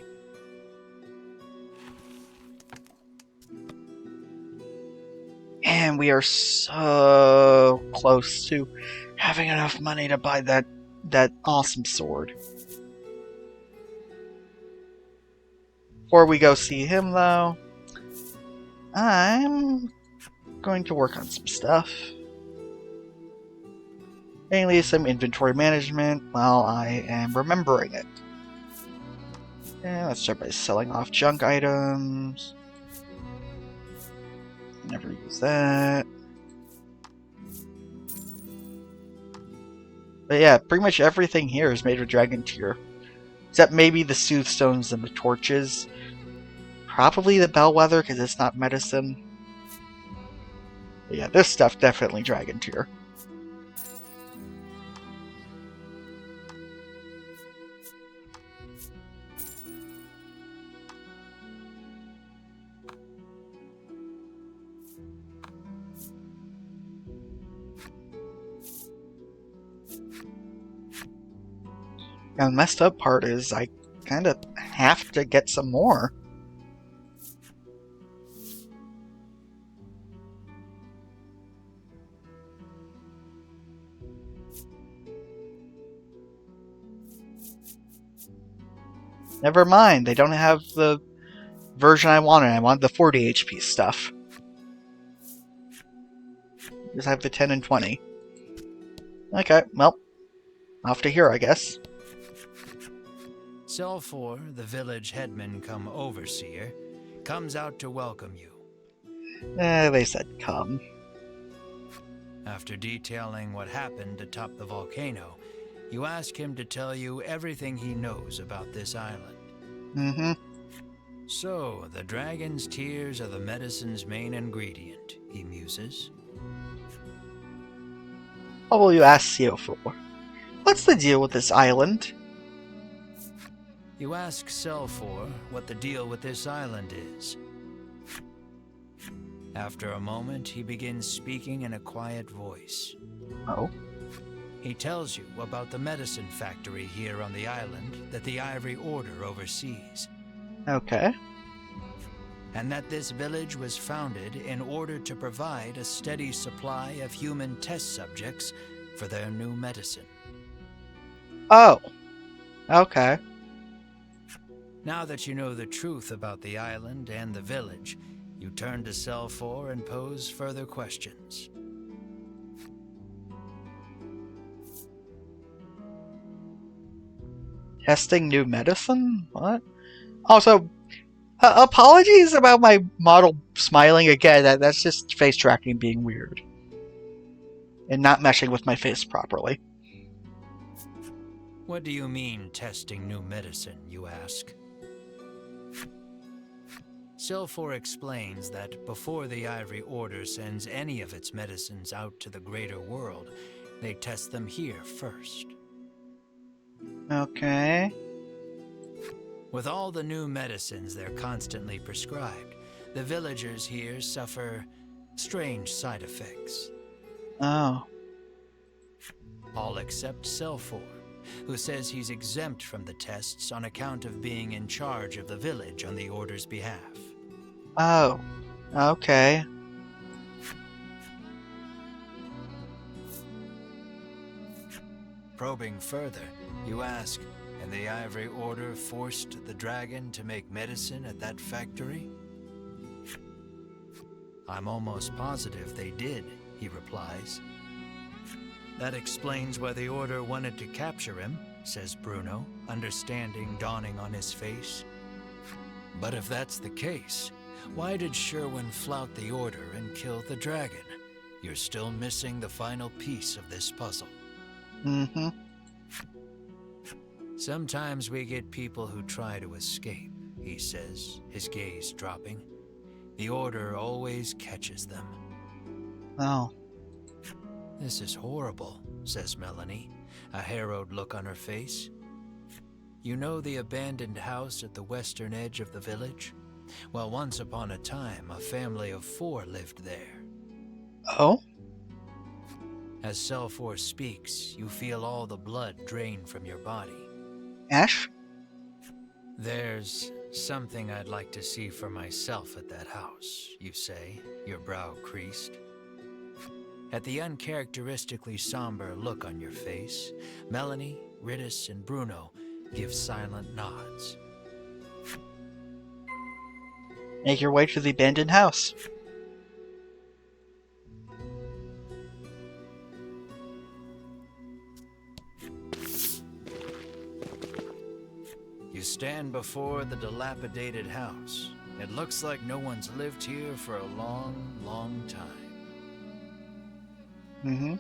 And we are so close to having enough money to buy that awesome sword. Before we go see him, though, I'm going to work on some stuff. Mainly some inventory management while I am remembering it. And let's start by selling off junk items. Never use that. But yeah, pretty much everything here is made with Dragon Tier. Except maybe the Soothstones and the torches. Probably the Bellwether, because it's not medicine. But yeah, this stuff definitely Dragon Tier. And the messed up part is I kind of have to get some more. Never mind, they don't have the version I wanted. I wanted the 40 HP stuff. Just have the 10 and 20. Okay, well, off to here, I guess. Selfor, the village headman come overseer, comes out to welcome you. They said come. After detailing what happened atop the volcano, you ask him to tell you everything he knows about this island. Mm-hmm. So, the dragon's tears are the medicine's main ingredient, he muses. What will you ask Seal for? What's the deal with this island? You ask Selfor what the deal with this island is. After a moment, he begins speaking in a quiet voice. Oh? He tells you about the medicine factory here on the island that the Ivory Order oversees. Okay. And that this village was founded in order to provide a steady supply of human test subjects for their new medicine. Oh, okay. Now that you know the truth about the island and the village, you turn to Cell 4 and pose further questions. Testing new medicine? What? Also, apologies about my model smiling again. That's just face tracking being weird. And not meshing with my face properly. What do you mean, testing new medicine, you ask? Cell 4 explains that before the Ivory Order sends any of its medicines out to the greater world, they test them here first. Okay. With all the new medicines they're constantly prescribed, the villagers here suffer strange side effects. Oh. All except Cell 4, who says he's exempt from the tests on account of being in charge of the village on the Order's behalf. Oh. Okay. Probing further, you ask, and the Ivory Order forced the dragon to make medicine at that factory? I'm almost positive they did, he replies. That explains why the Order wanted to capture him, says Bruno, understanding dawning on his face. But if that's the case, why did Sherwin flout the Order and kill the dragon? You're still missing the final piece of this puzzle. Mm-hmm. Sometimes we get people who try to escape, he says, his gaze dropping. The Order always catches them. Oh. This is horrible, says Melanie, a harrowed look on her face. You know the abandoned house at the western edge of the village? Well, once upon a time, a family of 4 lived there. Oh? As Cell 4 speaks, you feel all the blood drain from your body. Ash? There's something I'd like to see for myself at that house, you say, your brow creased. At the uncharacteristically somber look on your face, Melanie, Rittis, and Bruno give silent nods. Make your way to the abandoned house. You stand before the dilapidated house. It looks like no one's lived here for a long, long time. Mm-hmm.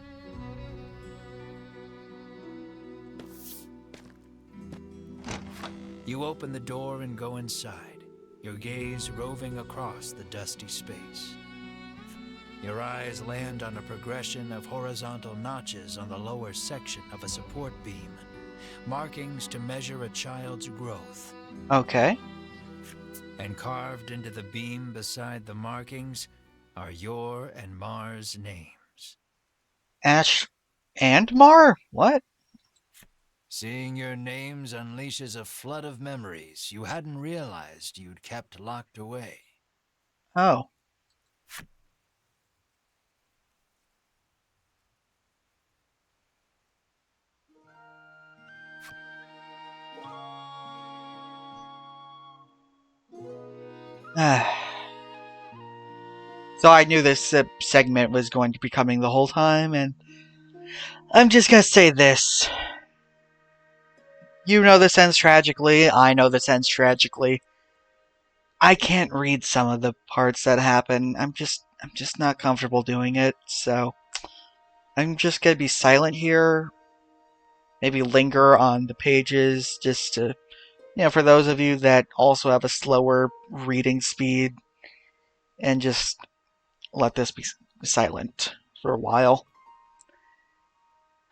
You open the door and go inside, your gaze roving across the dusty space. Your eyes land on a progression of horizontal notches on the lower section of a support beam, markings to measure a child's growth. Okay. And carved into the beam beside the markings are your and Mar's names. Ash and Mar? What? Seeing your names unleashes a flood of memories you hadn't realized you'd kept locked away. Oh. So I knew this segment was going to be coming the whole time, and I'm just gonna say this. You know this ends tragically, I know this ends tragically. I can't read some of the parts that happen. I'm just not comfortable doing it, so I'm just gonna be silent here. Maybe linger on the pages just to, for those of you that also have a slower reading speed, and just let this be silent for a while.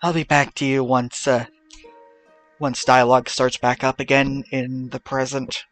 I'll be back to you once dialogue starts back up again in the present.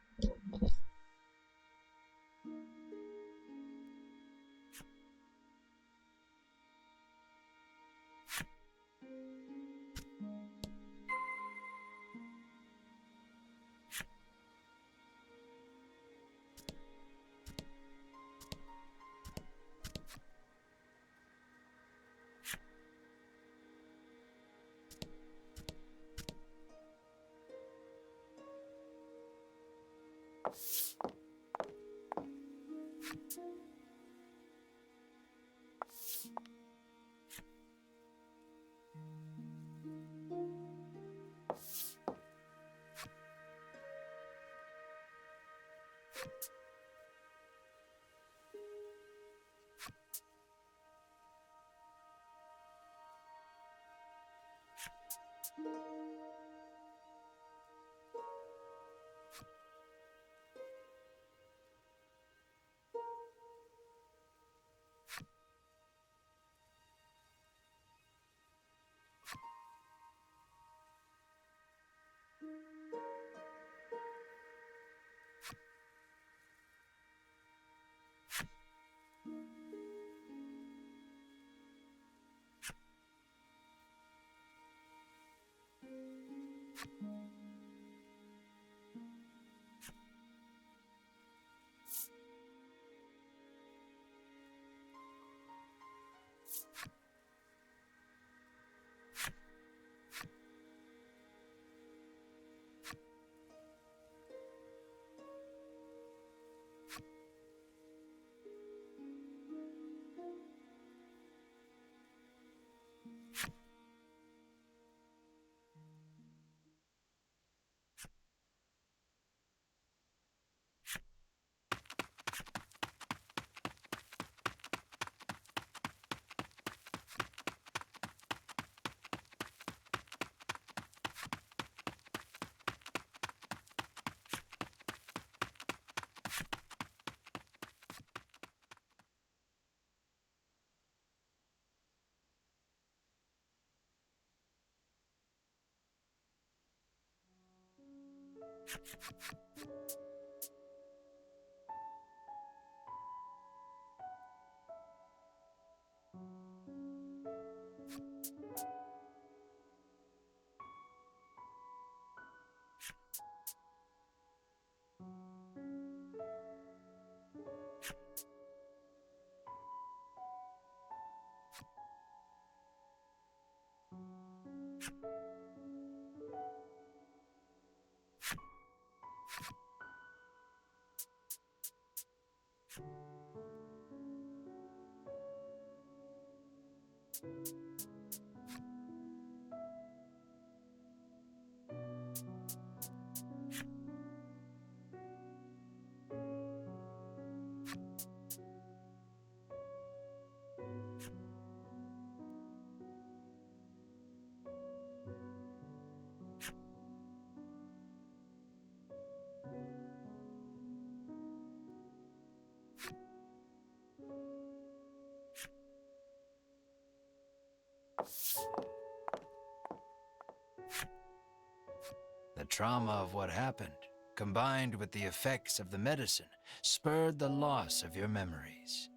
The trauma of what happened, combined with the effects of the medicine, spurred the loss of your memories.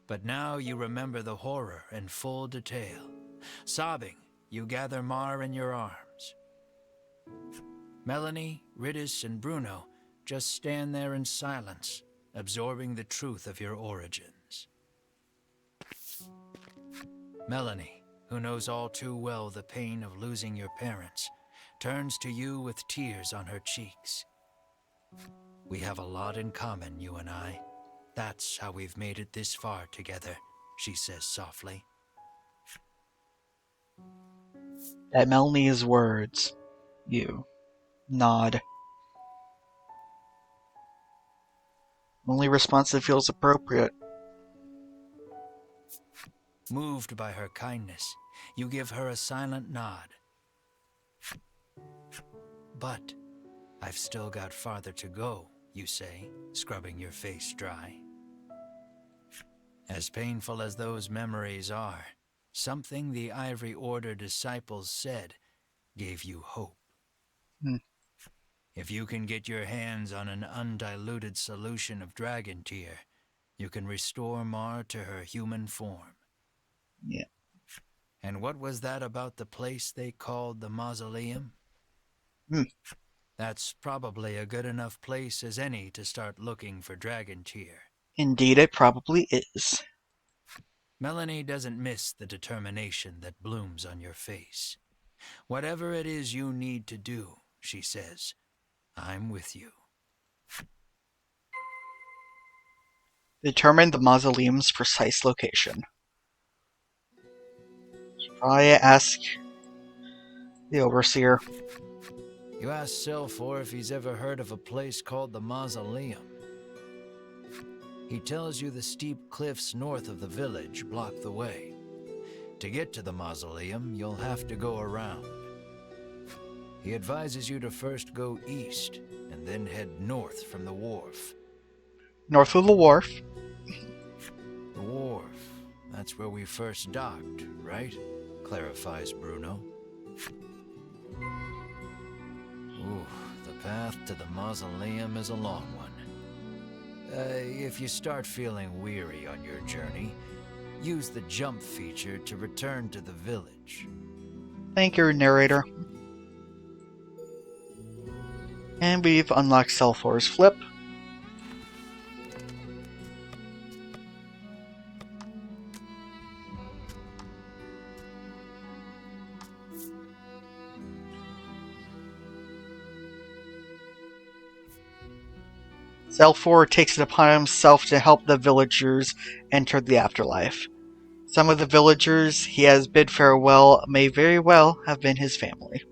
But now you remember the horror in full detail. Sobbing, you gather Mar in your arms. Melanie, Riddis, and Bruno just stand there in silence, absorbing the truth of your origins. Melanie, who knows all too well the pain of losing your parents, turns to you with tears on her cheeks. We have a lot in common, you and I. That's how we've made it this far together, she says softly. At Melanie's words, you nod. Only response that feels appropriate. Moved by her kindness, you give her a silent nod. But I've still got farther to go, you say, scrubbing your face dry. As painful as those memories are, something the Ivory Order disciples said gave you hope. If you can get your hands on an undiluted solution of dragon tear, you can restore Mar to her human form. Yeah. And what was that about the place they called the mausoleum? That's probably a good enough place as any to start looking for dragon tear. Indeed, it probably is. Melanie doesn't miss the determination that blooms on your face. Whatever it is you need to do, she says, I'm with you. Determine the mausoleum's precise location. Probably ask the overseer. You ask Selfor if he's ever heard of a place called the Mausoleum. He tells you the steep cliffs north of the village block the way. To get to the mausoleum, you'll have to go around. He advises you to first go east, and then head north from the wharf. North of the wharf. The wharf. That's where we first docked, right? Clarifies Bruno. Ooh, the path to the mausoleum is a long one. If you start feeling weary on your journey, use the jump feature to return to the village. Thank you, narrator. And we've unlocked Selfor's flip. Selfor takes it upon himself to help the villagers enter the afterlife. Some of the villagers he has bid farewell may very well have been his family.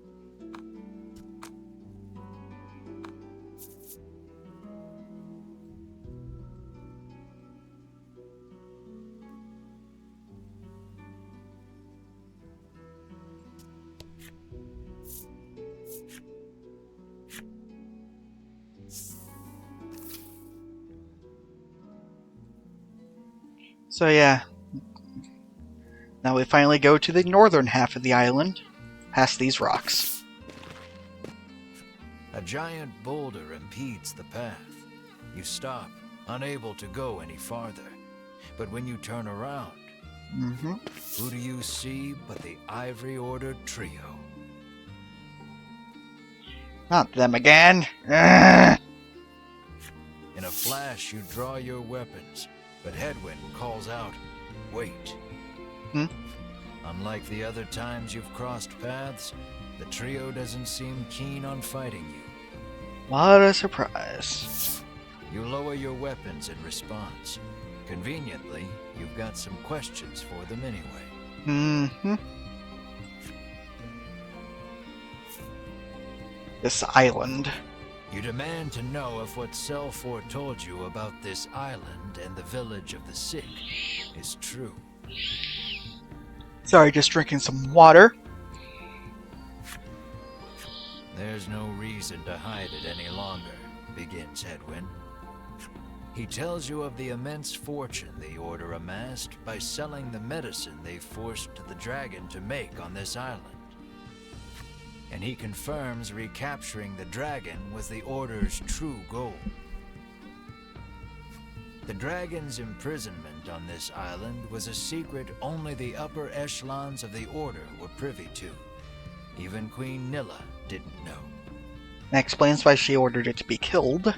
So yeah, now we finally go to the northern half of the island, past these rocks. A giant boulder impedes the path. You stop, unable to go any farther. But when you turn around, who do you see but the Ivory Order trio? Not them again. Ugh. In a flash, you draw your weapons, but Hedwyn calls out, "Wait." Unlike the other times you've crossed paths, the trio doesn't seem keen on fighting you. What a surprise. You lower your weapons in response. Conveniently, you've got some questions for them anyway. This island. You demand to know if what Selfor told you about this island and the village of the sick is true. Sorry, just drinking some water. There's no reason to hide it any longer, begins Hedwyn. He tells you of the immense fortune the Order amassed by selling the medicine they forced the dragon to make on this island. And he confirms recapturing the dragon was the Order's true goal. The dragon's imprisonment on this island was a secret only the upper echelons of the Order were privy to. Even Queen Nilla didn't know. That explains why she ordered it to be killed.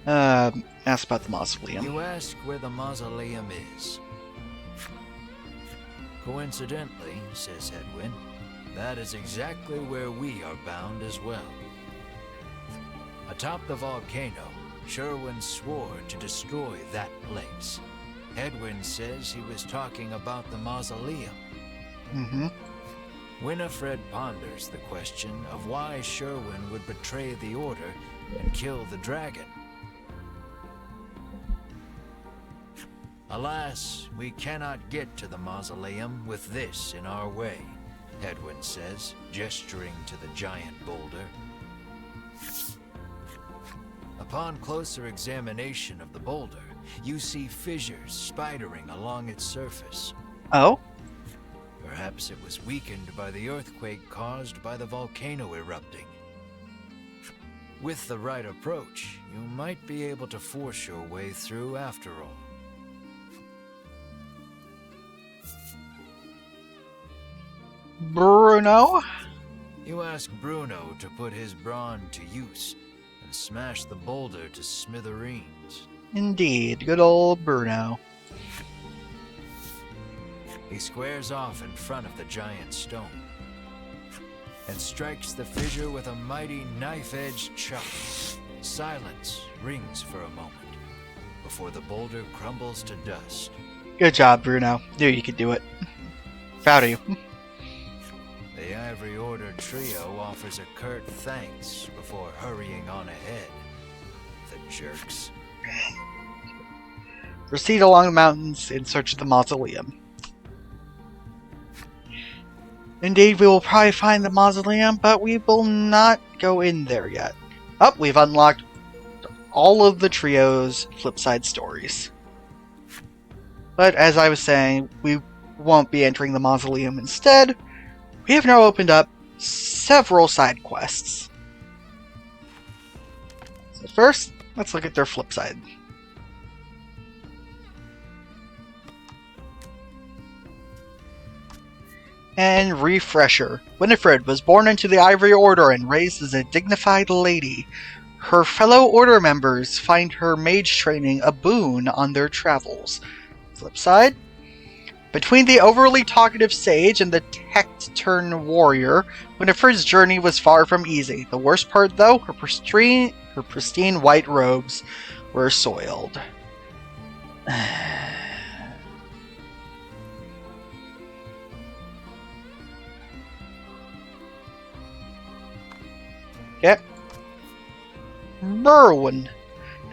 Ask about the mausoleum. You ask where the mausoleum is. Coincidentally, says Hedwyn, that is exactly where we are bound as well. Atop the volcano, Sherwin swore to destroy that place. Hedwyn says he was talking about the mausoleum. Winifred ponders the question of why Sherwin would betray the Order and kill the dragon. Alas, we cannot get to the mausoleum with this in our way, Hedwyn says, gesturing to the giant boulder. Upon closer examination of the boulder, you see fissures spidering along its surface. Oh? Perhaps it was weakened by the earthquake caused by the volcano erupting. With the right approach, you might be able to force your way through after all. Bruno? You ask Bruno to put his brawn to use and smash the boulder to smithereens. Indeed, good old Bruno. He squares off in front of the giant stone and strikes the fissure with a mighty knife-edged chop. Silence rings for a moment before the boulder crumbles to dust. Good job, Bruno. Knew you could do it. Proud of you. The Ivory Order trio offers a curt thanks before hurrying on ahead. The jerks. Proceed along the mountains in search of the mausoleum. Indeed, we will probably find the mausoleum, but we will not go in there yet. Oh, we've unlocked all of the trio's flipside stories. But as I was saying, we won't be entering the mausoleum. Instead, we have now opened up several side quests. So first, let's look at their flip side. And refresher. Winifred was born into the Ivory Order and raised as a dignified lady. Her fellow Order members find her mage training a boon on their travels. Flip side. Between the overly talkative sage and the taciturn warrior, Winifred's journey was far from easy. The worst part, though, her pristine white robes were soiled. Yep. Berwyn.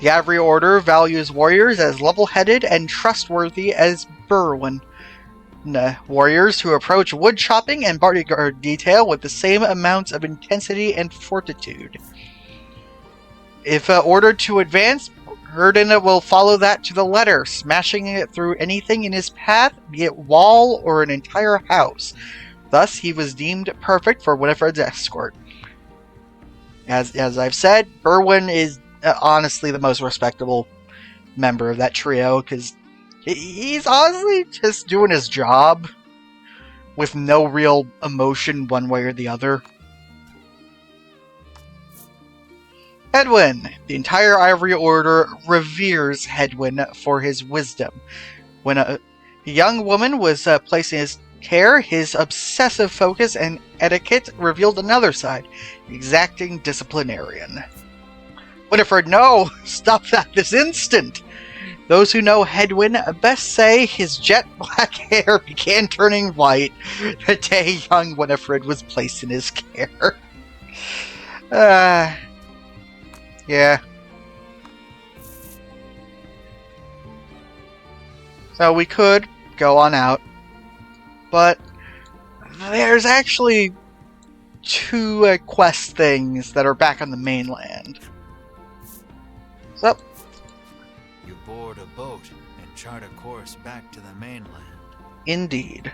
The Ivory Order values warriors as level-headed and trustworthy as Berwyn. Warriors who approach wood chopping and bodyguard detail with the same amounts of intensity and fortitude. If ordered to advance, Herden will follow that to the letter, smashing it through anything in his path, be it wall or an entire house. Thus, he was deemed perfect for Winifred's escort. As I've said, Berwyn is honestly the most respectable member of that trio, because he's honestly just doing his job with no real emotion one way or the other. Hedwyn. The entire Ivory Order reveres Hedwyn for his wisdom. When a young woman was placed in his care, his obsessive focus and etiquette revealed another side, exacting disciplinarian. Winifred, no! Stop that this instant! Those who know Hedwyn best say his jet black hair began turning white the day young Winifred was placed in his care. Yeah. So we could go on out, but there's actually two quest things that are back on the mainland. So, you board a boat and chart a course back to the mainland. indeed.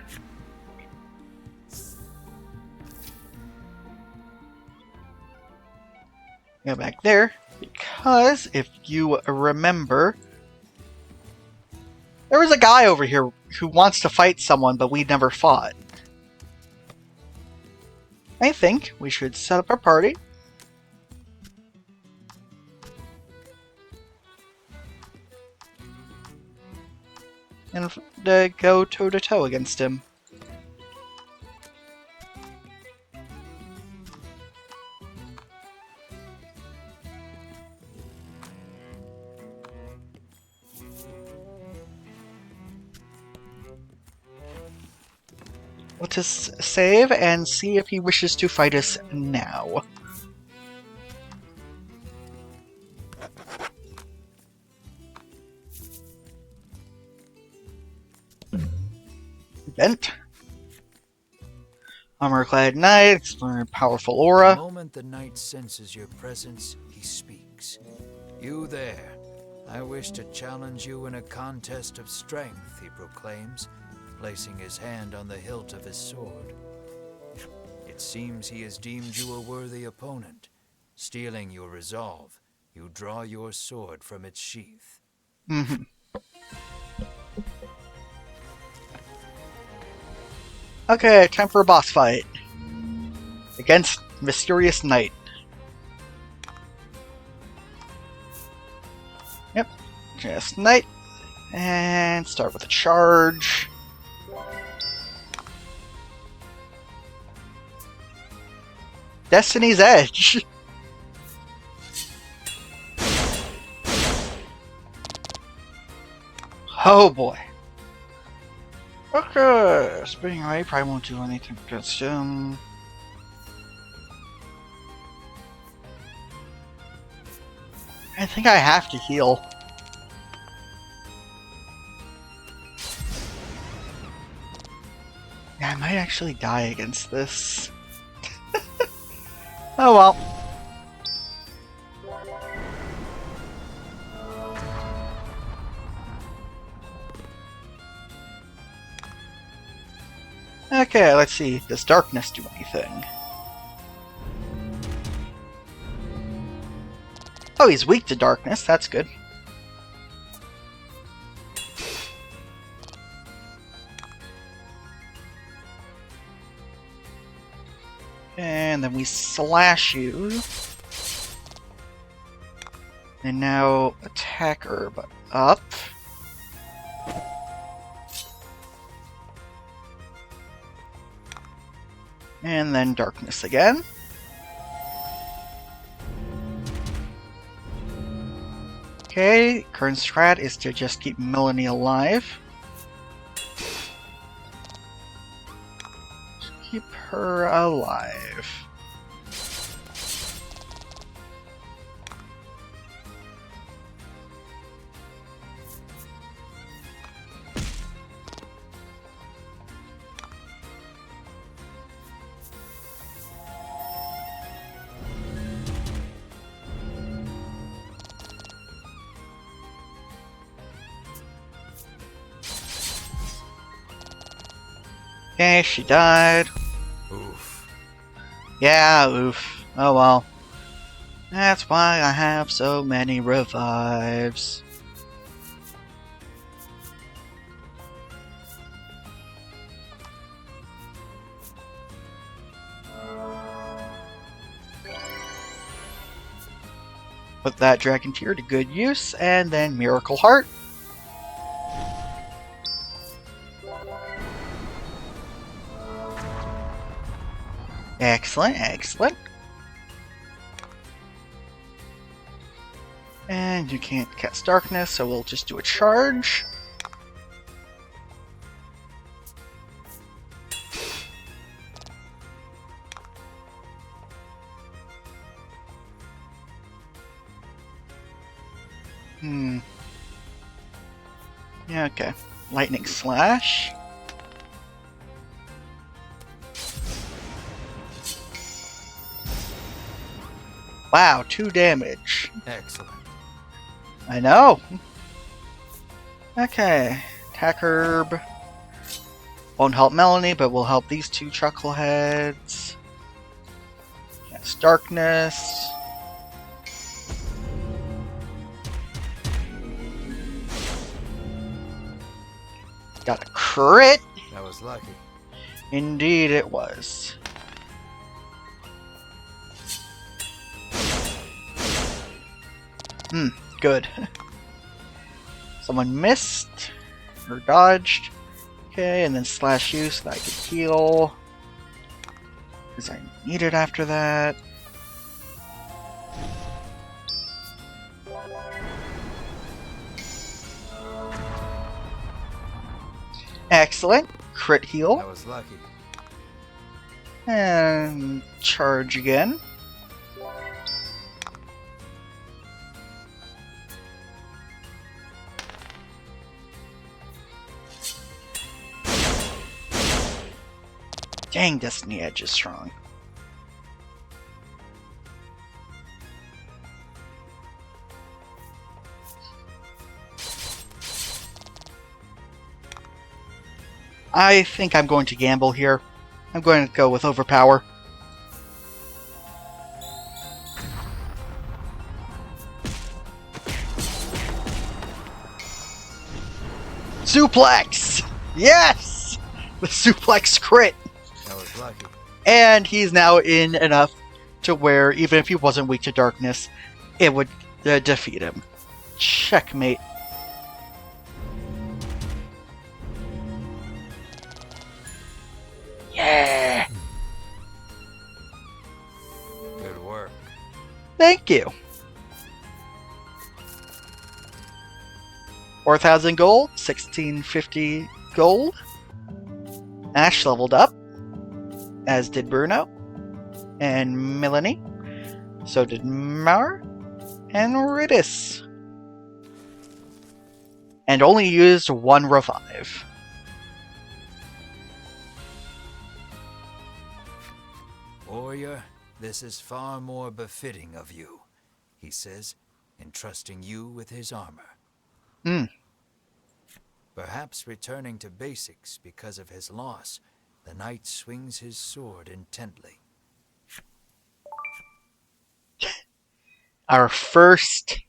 Go back there, because if you remember, there was a guy over here who wants to fight someone, but we never fought. I think we should set up our party. And go toe-to-toe against him. Let us save and see if he wishes to fight us now. Event. Armor-clad knight, exploring powerful aura. The moment the knight senses your presence, he speaks. You there. I wish to challenge you in a contest of strength, he proclaims, placing his hand on the hilt of his sword. It seems he has deemed you a worthy opponent. Stealing your resolve, you draw your sword from its sheath. Mm-hmm. Okay, time for a boss fight. Against Mysterious Knight. Yep. Darkness Night. And start with a charge. Destiny's Edge. Oh boy. Okay, Spinning Ray probably won't do anything against him. I think I have to heal. Yeah, I might actually die against this. Oh well. Okay, let's see. Does darkness do anything? Oh, he's weak to darkness. That's good. And then we slash you. And now attack herb up. And then darkness again. Okay, current strat is to just keep Melanie alive. Keep her alive. Okay, she died. Oof. Yeah, oof. Oh well. That's why I have so many revives. Put that Dragon Tear to good use, and then Miracle Heart. Excellent, excellent. And you can't cast Darkness, so we'll just do a charge. Yeah, okay. Lightning Slash. Wow, 2 damage. Excellent. I know. Okay. Attack Herb. Won't help Melanie, but will help these 2 chuckleheads. Cast Darkness. Got a crit. That was lucky. Indeed it was. Good. Someone missed or dodged. Okay, and then slash you so that I could heal. Because I need it after that. Excellent. Crit heal. That was lucky. And charge again. Dang, Destiny Edge is strong. I think I'm going to gamble here. I'm going to go with Overpower. Suplex! Yes! The suplex crit! That was lucky. And he's now in enough to where, even if he wasn't weak to darkness, it would defeat him. Checkmate. Thank you. 4,000 gold, 1,650 gold. Ash leveled up, as did Bruno and Melanie. So did Mar and Ritis. And only used one revive. Warrior, this is far more befitting of you, he says, entrusting you with his armor. Perhaps returning to basics because of his loss, the knight swings his sword intently. Our first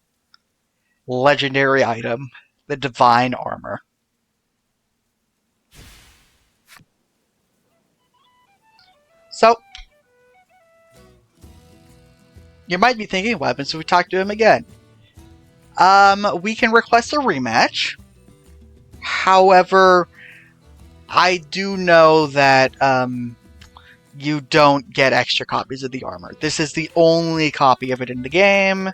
legendary item, the Divine Armor. So, you might be thinking, what happens if we talk to him again? We can request a rematch. However, I do know that you don't get extra copies of the armor. This is the only copy of it in the game.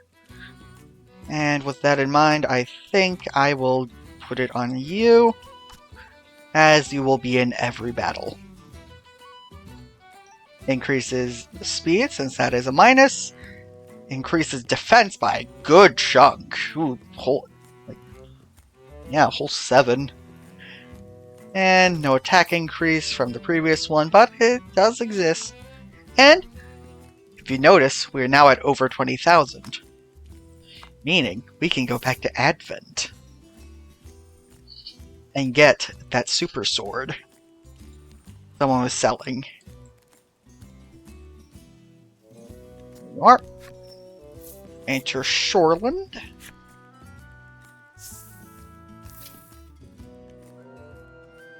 And with that in mind, I think I will put it on you, as you will be in every battle. Increases speed, since that is a minus. Increases defense by a good chunk. Ooh, whole 7. And no attack increase from the previous one, but it does exist. And if you notice, we're now at over 20,000. Meaning, we can go back to Advent and get that super sword someone was selling. There you are. Enter Shoreland.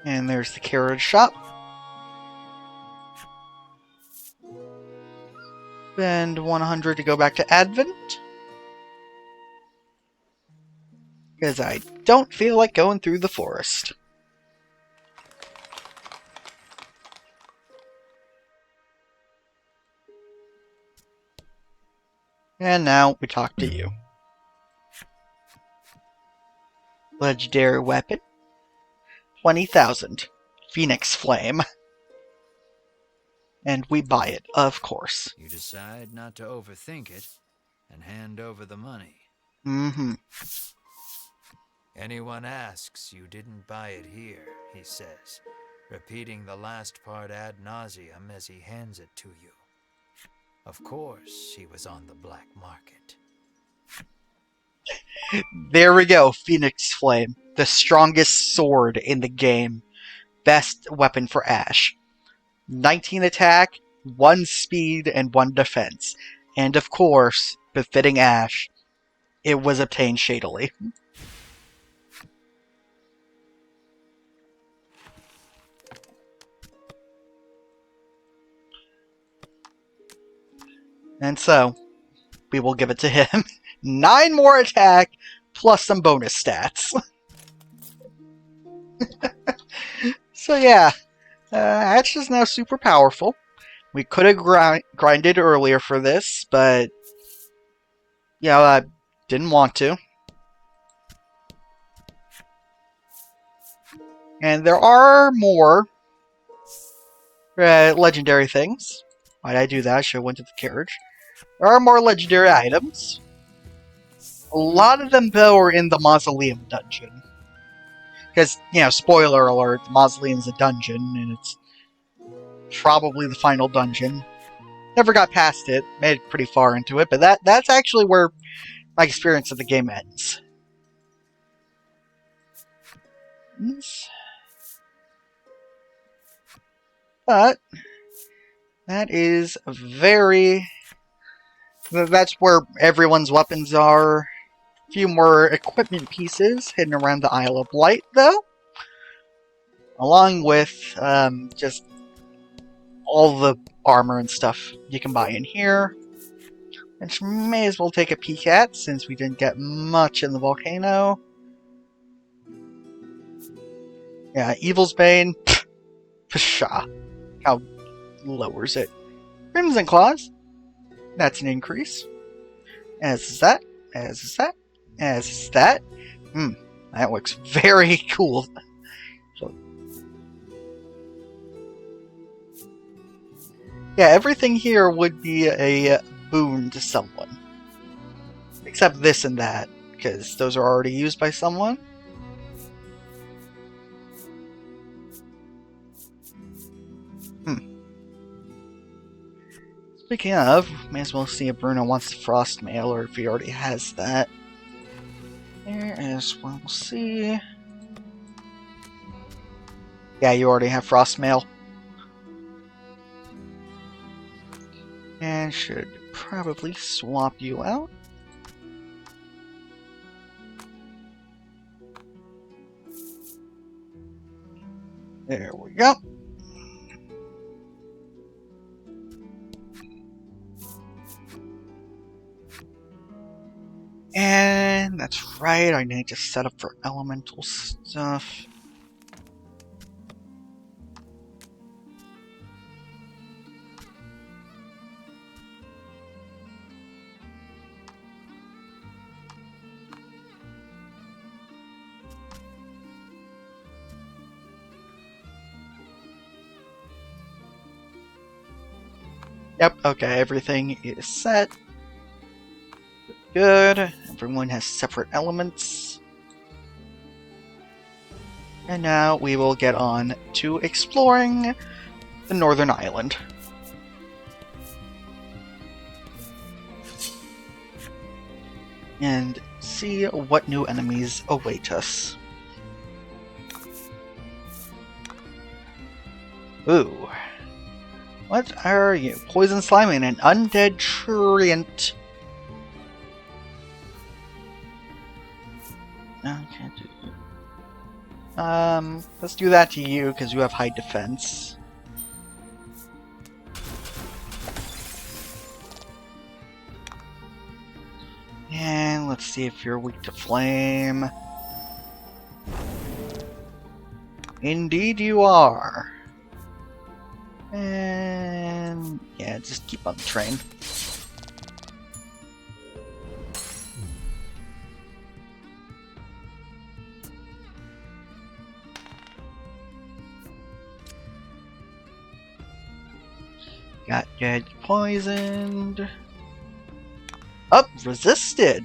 And there's the carriage shop. Spend 100 to go back to Advent. Because I don't feel like going through the forest. And now we talk to you. Legendary weapon. 20,000. Phoenix Flame. And we buy it, of course. You decide not to overthink it and hand over the money. Mm-hmm. Anyone asks, you didn't buy it here, he says, repeating the last part ad nauseum as he hands it to you. Of course, he was on the black market. There we go, Phoenix Flame. The strongest sword in the game. Best weapon for Ash. 19 attack, 1 speed, and 1 defense. And of course, befitting Ash, it was obtained shadily. And so, we will give it to him. 9 more attack, plus some bonus stats. So yeah, Ash is now super powerful. We could have grinded earlier for this, but yeah, I didn't want to. And there are more legendary things. Why did I do that? I should have went to the carriage. There are more legendary items. A lot of them, though, are in the Mausoleum dungeon. Because, you know, spoiler alert, the Mausoleum's a dungeon, and it's probably the final dungeon. Never got past it, made it pretty far into it, but that's actually where my experience of the game ends. But that is that's where everyone's weapons are. A few more equipment pieces hidden around the Isle of Light, though. Along with just all the armor and stuff you can buy in here. Which may as well take a peek at, since we didn't get much in the volcano. Yeah, Evil's Bane. Pshaw. How lowers it. Crimson Claws. That's an increase. As that, as that, as that. That looks very cool. So, yeah, everything here would be a boon to someone. Except this and that, because those are already used by someone. Speaking of, may as well see if Bruno wants the frost mail or if he already has that. There is one. We'll see. Yeah, you already have frost mail. And should probably swap you out. There we go. And that's right, I need to set up for elemental stuff. Yep, okay, everything is set. Good. Everyone has separate elements. And now we will get on to exploring the Northern Island. And see what new enemies await us. Ooh. What are you? Poison slime and an undead treant. No, can't do that. Let's do that to you because you have high defense. And let's see if you're weak to flame. Indeed you are. And yeah, just keep on the train. Got dead poisoned. Up, resisted.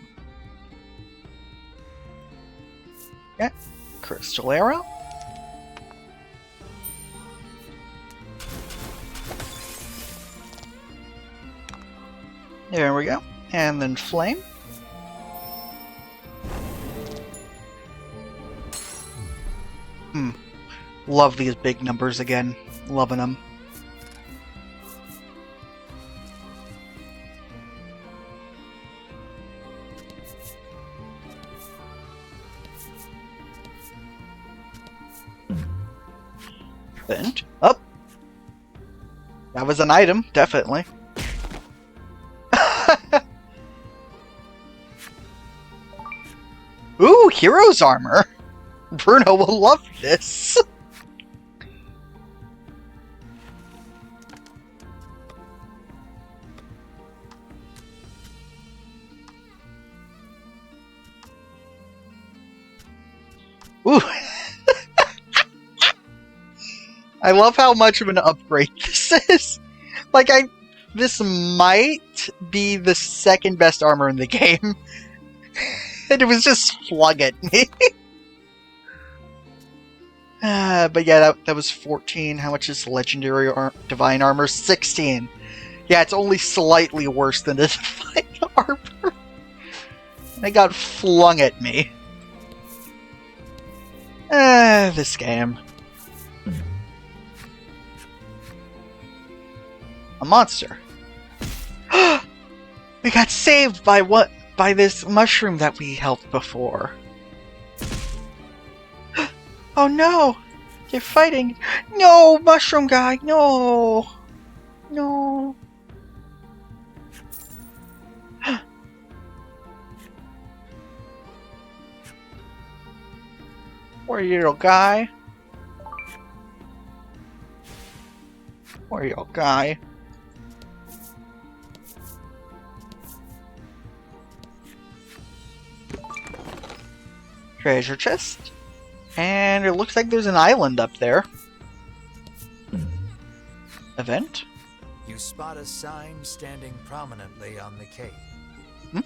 Yeah, crystal arrow. There we go. And then flame. Love these big numbers again. Loving them. Vent up. That was an item, definitely. Ooh, hero's armor. Bruno will love this. Ooh. I love how much of an upgrade this is. Like, this might be the second best armor in the game. And it was just flung at me. But yeah, that was 14. How much is legendary divine armor? 16. Yeah, it's only slightly worse than the divine armor. And it got flung at me. This game. A monster. We got saved by what? By this mushroom that we helped before. Oh no! You're fighting! No, mushroom guy! No! No! Poor little guy. Poor little guy. treasure chest. And it looks like there's an island up there. Event. You spot a sign standing prominently on the cape. Hmm?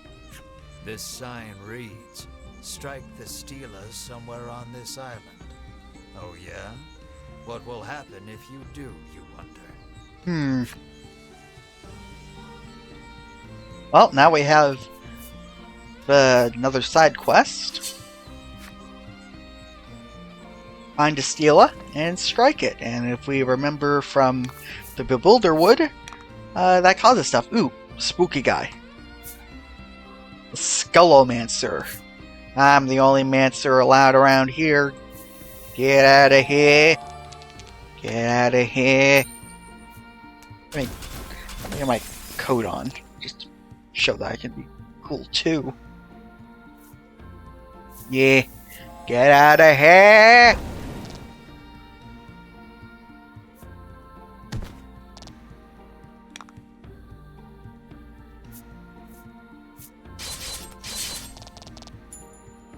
This sign reads, "Strike the Steelers somewhere on this island." Oh yeah? What will happen if you do, you wonder? Well, now we have another side quest. Find a Stela and strike it. And if we remember from the Bewilderwood, that causes stuff. Ooh, spooky guy. The Skullomancer. I'm the only mancer allowed around here. Get out of here. Get out of here. Let me get my coat on. Just to show that I can be cool too. Yeah. Get out of here.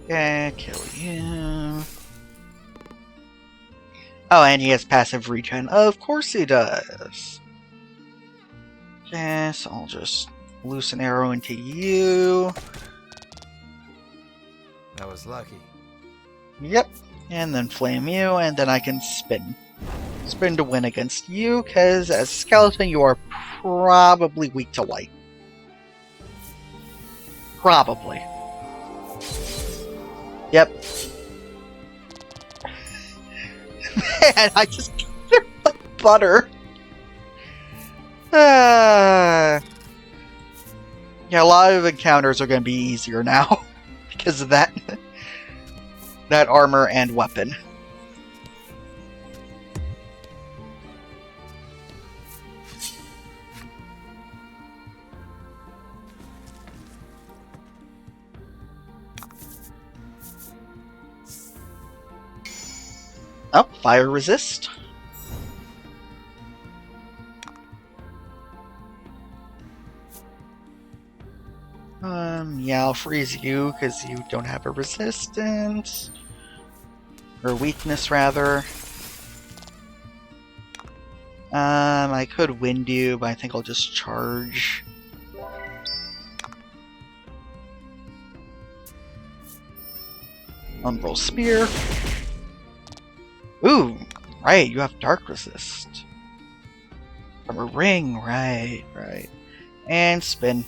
Yeah, kill you. Oh, and he has passive regen. Of course he does. Yes, I'll just loose an arrow into you. That was lucky. Yep. And then flame you, and then I can spin. Spin to win against you, because as a skeleton you are probably weak to light. Probably. Yep. Man, I just they're like butter. Yeah, a lot of encounters are going to be easier now because of that armor and weapon. Oh, fire resist. Yeah, I'll freeze you because you don't have a resistance. Or weakness, rather. I could wind you, but I think I'll just charge. Umbral Spear. Ooh, right, you have dark resist. From a ring, right. And spin.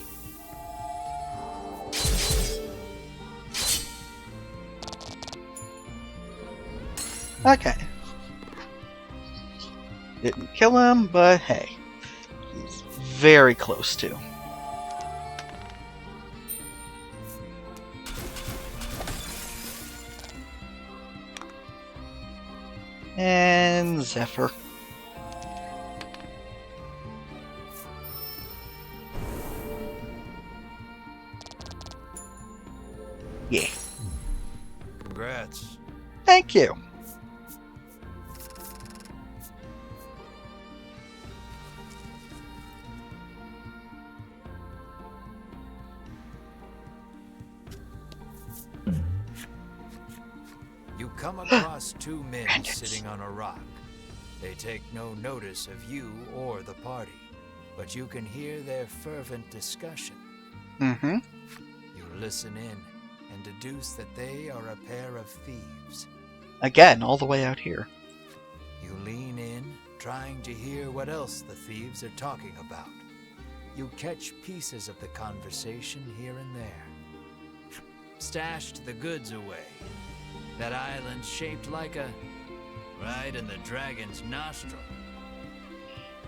Okay. Didn't kill him, but hey. He's very close to. And Zephyr. Yeah. Congrats. Thank you. You come across two men Bandits. sitting on a rock. They take no notice of you or the party, but you can hear their fervent discussion. Mm-hmm. You listen in and deduce that they are a pair of thieves. Again, all the way out here. You lean in, trying to hear what else the thieves are talking about. You catch pieces of the conversation here and there. Stashed the goods away. That island shaped like a... right in the dragon's nostril.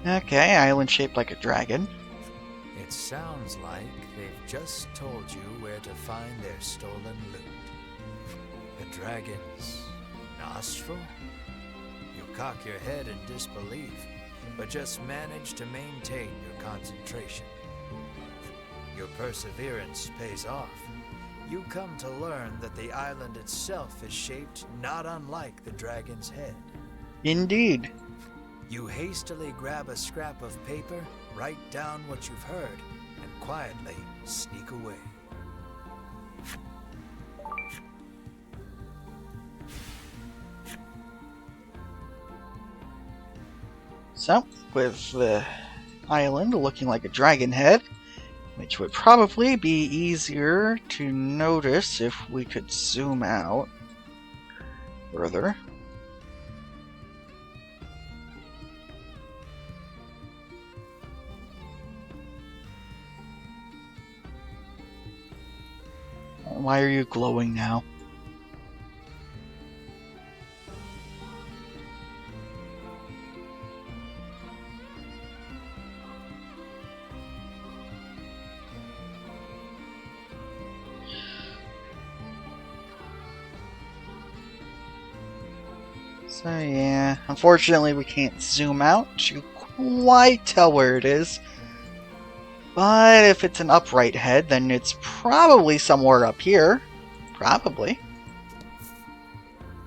Okay, island shaped like a dragon. It sounds like they've just told you where to find their stolen loot. The dragon's nostril? You cock your head in disbelief, but just manage to maintain your concentration. Your perseverance pays off. You come to learn that the island itself is shaped not unlike the dragon's head. Indeed. You hastily grab a scrap of paper, write down what you've heard, and quietly sneak away. So, with the island looking like a dragon head, which would probably be easier to notice if we could zoom out further. Why are you glowing now? So yeah, unfortunately we can't zoom out to quite tell where it is. But if it's an upright head, then it's probably somewhere up here. Probably.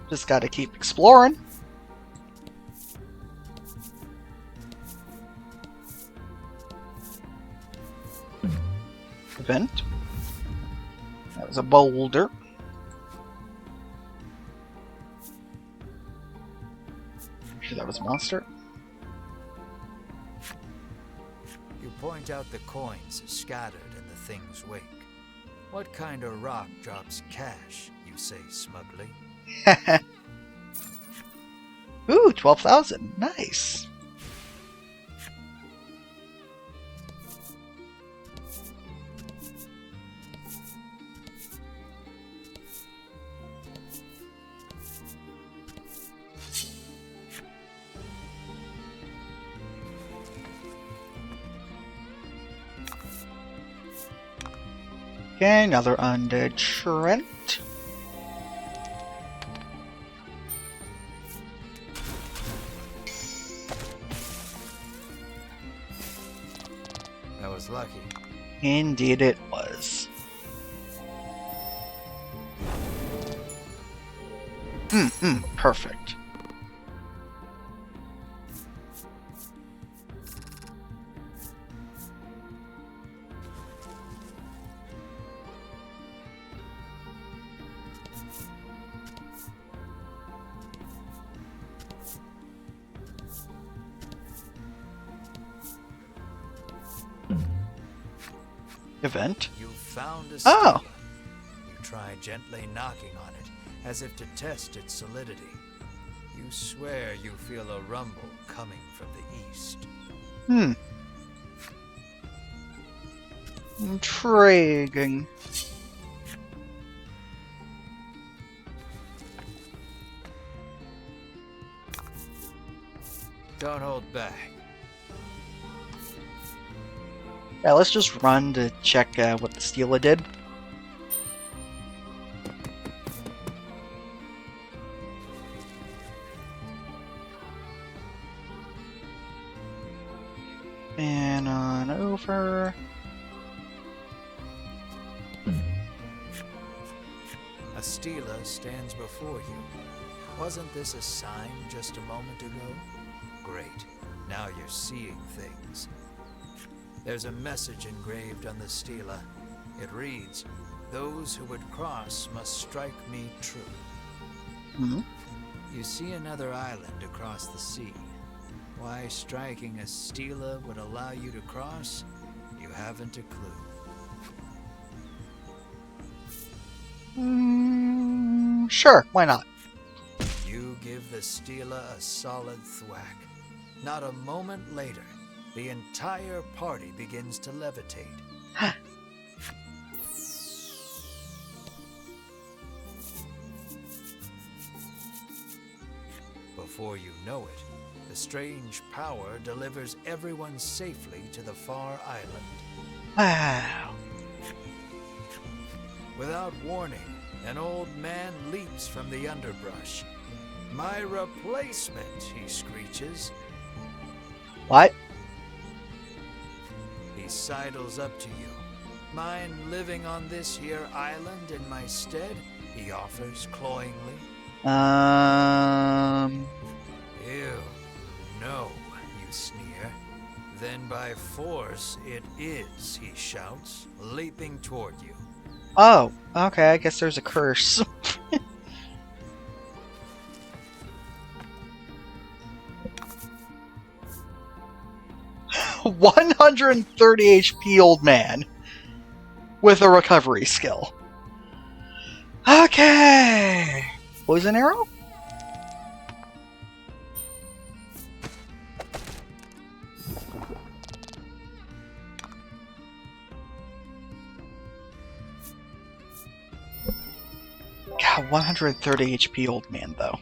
Just gotta keep exploring. Event. That was a boulder. Sure that was a monster. You point out the coins scattered in the thing's wake. What kind of rock drops cash, you say smugly? Ooh, 12,000. Nice. Okay, another undead Trent. That was lucky. Indeed it was. Perfect. Event. You found a Oh. stela. You try gently knocking on it, as if to test its solidity. You swear you feel a rumble coming from the east. Intriguing. Don't hold back. Yeah, let's just run to check what the Stela did. And on over. A stela stands before you. Wasn't this a sign just a moment ago? Great. Now you're seeing things. There's a message engraved on the stela. It reads, "Those who would cross must strike me true." Hmm. You see another island across the sea. Why striking a stela would allow you to cross, you haven't a clue. Sure, why not? You give the stela a solid thwack. Not a moment later, the entire party begins to levitate. Before you know it, the strange power delivers everyone safely to the far island. Wow. Without warning, an old man leaps from the underbrush. "My replacement," he screeches. What? He sidles up to you. "Mind living on this here island in my stead?" he offers cloyingly. "Ew, no," you sneer. "Then by force it is," he shouts, leaping toward you. Oh, okay, I guess there's a curse. 130 HP old man with a recovery skill. Okay. Poison arrow? God, 130 HP old man, though.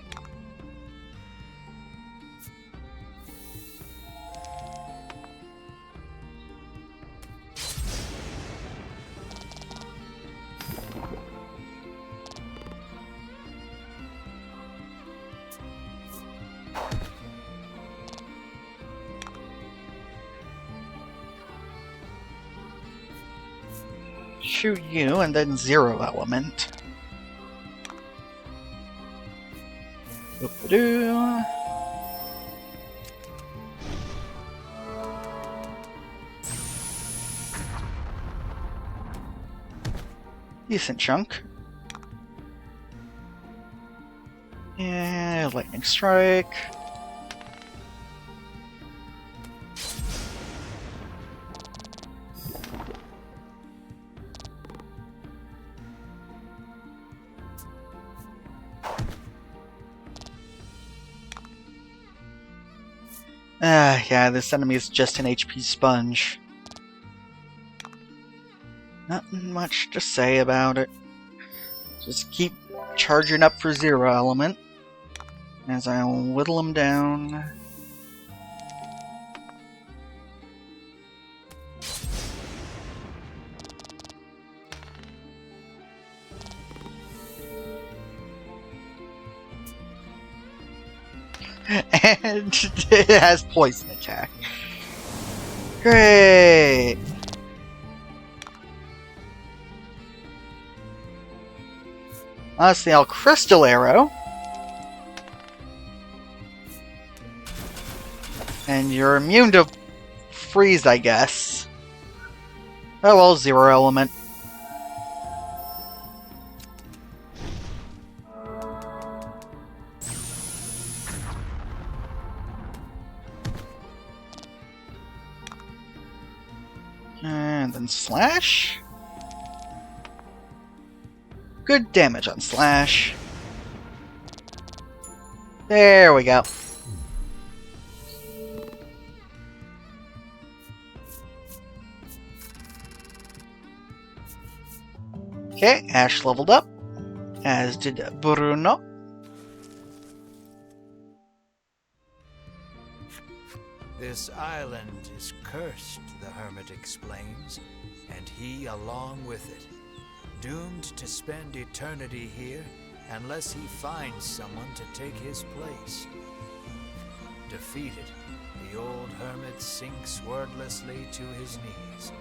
Shoot you, and then zero element. Whoop-a-doo. Decent chunk. Yeah, lightning strike. Yeah, this enemy is just an HP sponge. Nothing much to say about it. Just keep charging up for zero element as I whittle him down. And it has poison attack. Great! Honestly, I'll crystal arrow. And you're immune to freeze, I guess. Oh well, zero element. And then slash. Good damage on slash. There we go. Okay, Ash leveled up, as did Bruno. This island is cursed, the hermit explains, and he along with it. Doomed to spend eternity here unless he finds someone to take his place. Defeated, the old hermit sinks wordlessly to his knees.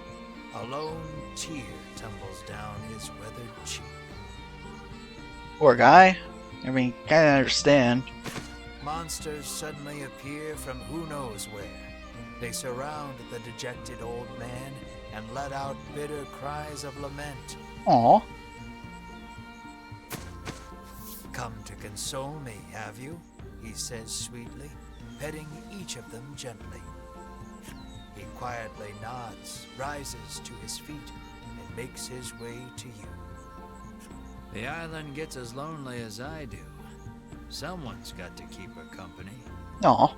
A lone tear tumbles down his weathered cheek. Poor guy. I mean, kinda understand. Monsters suddenly appear from who knows where. They surround the dejected old man and let out bitter cries of lament. Aw. Come to console me, have you? He says sweetly, petting each of them gently. He quietly nods, rises to his feet, and makes his way to you. The island gets as lonely as I do. Someone's got to keep her company. Aw.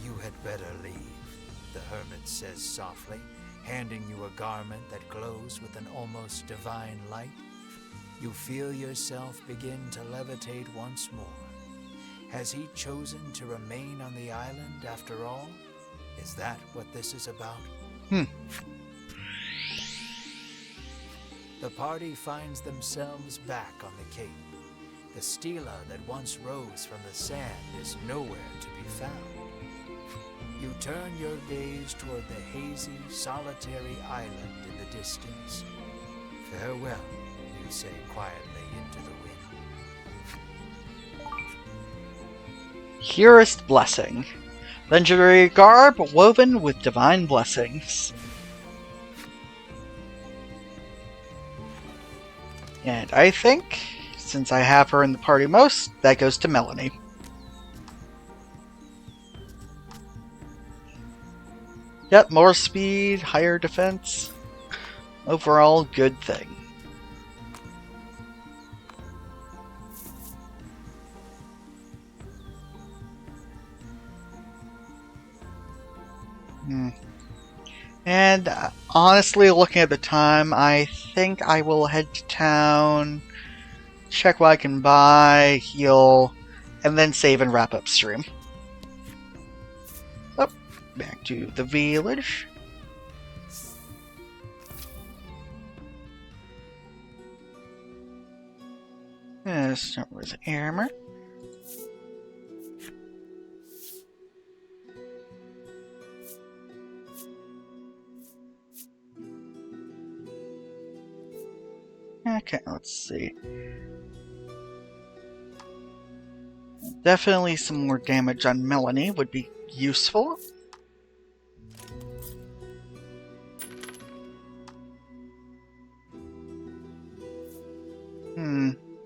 You had better leave, the hermit says softly, handing you a garment that glows with an almost divine light. You feel yourself begin to levitate once more. Has he chosen to remain on the island after all? Is that what this is about? The party finds themselves back on the cape. The stela that once rose from the sand is nowhere to be found. You turn your gaze toward the hazy, solitary island in the distance. Farewell, you say quietly into the wind. Purest blessing. Legendary garb woven with divine blessings. And I think, since I have her in the party most, that goes to Melanie. Yep, more speed, higher defense. Overall, good thing. And honestly, looking at the time, I think I will head to town, check what I can buy, heal, and then save and wrap up stream. Oh, back to the village. Start with armor. Okay, let's see. Definitely some more damage on Melanie would be useful.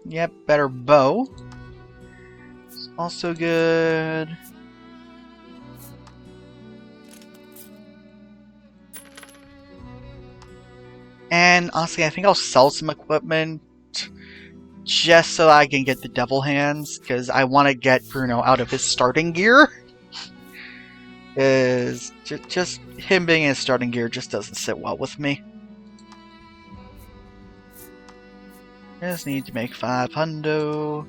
Yep, better bow. It's also good. And honestly, I think I'll sell some equipment just so I can get the devil hands, because I want to get Bruno out of his starting gear. Is just him being in his starting gear just doesn't sit well with me. Just need to make 5 hundo.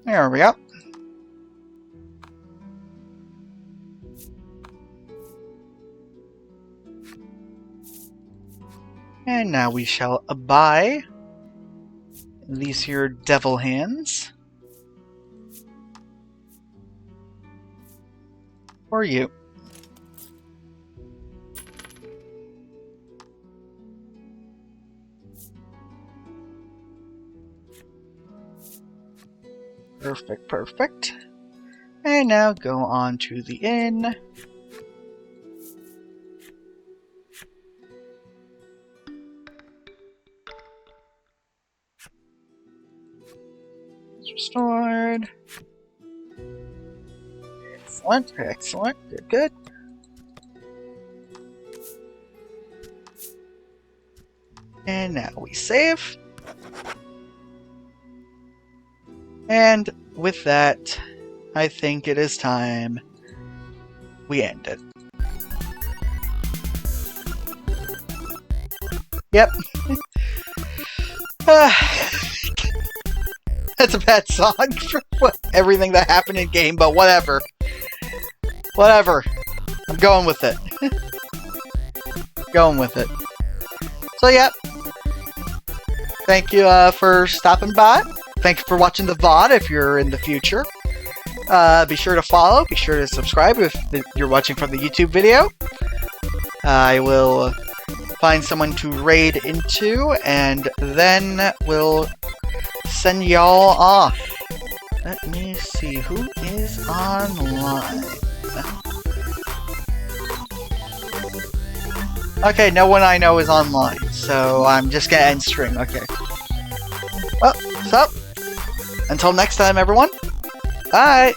There we go. And now we shall buy these here devil hands for you. Perfect, perfect. And now go on to the inn. Restored. Excellent, excellent, good, good. And now we save. And with that, I think it is time we end it. Yep. That's a bad song for everything that happened in game, but whatever. Whatever. I'm going with it. Going with it. So yeah. Thank you for stopping by. Thank you for watching the VOD if you're in the future. Be sure to follow. Be sure to subscribe if you're watching from the YouTube video. I will find someone to raid into, and then we'll send y'all off. Let me see who is online. Okay, no one I know is online, so I'm just gonna end stream. Okay. Well, so until next time, everyone. Bye.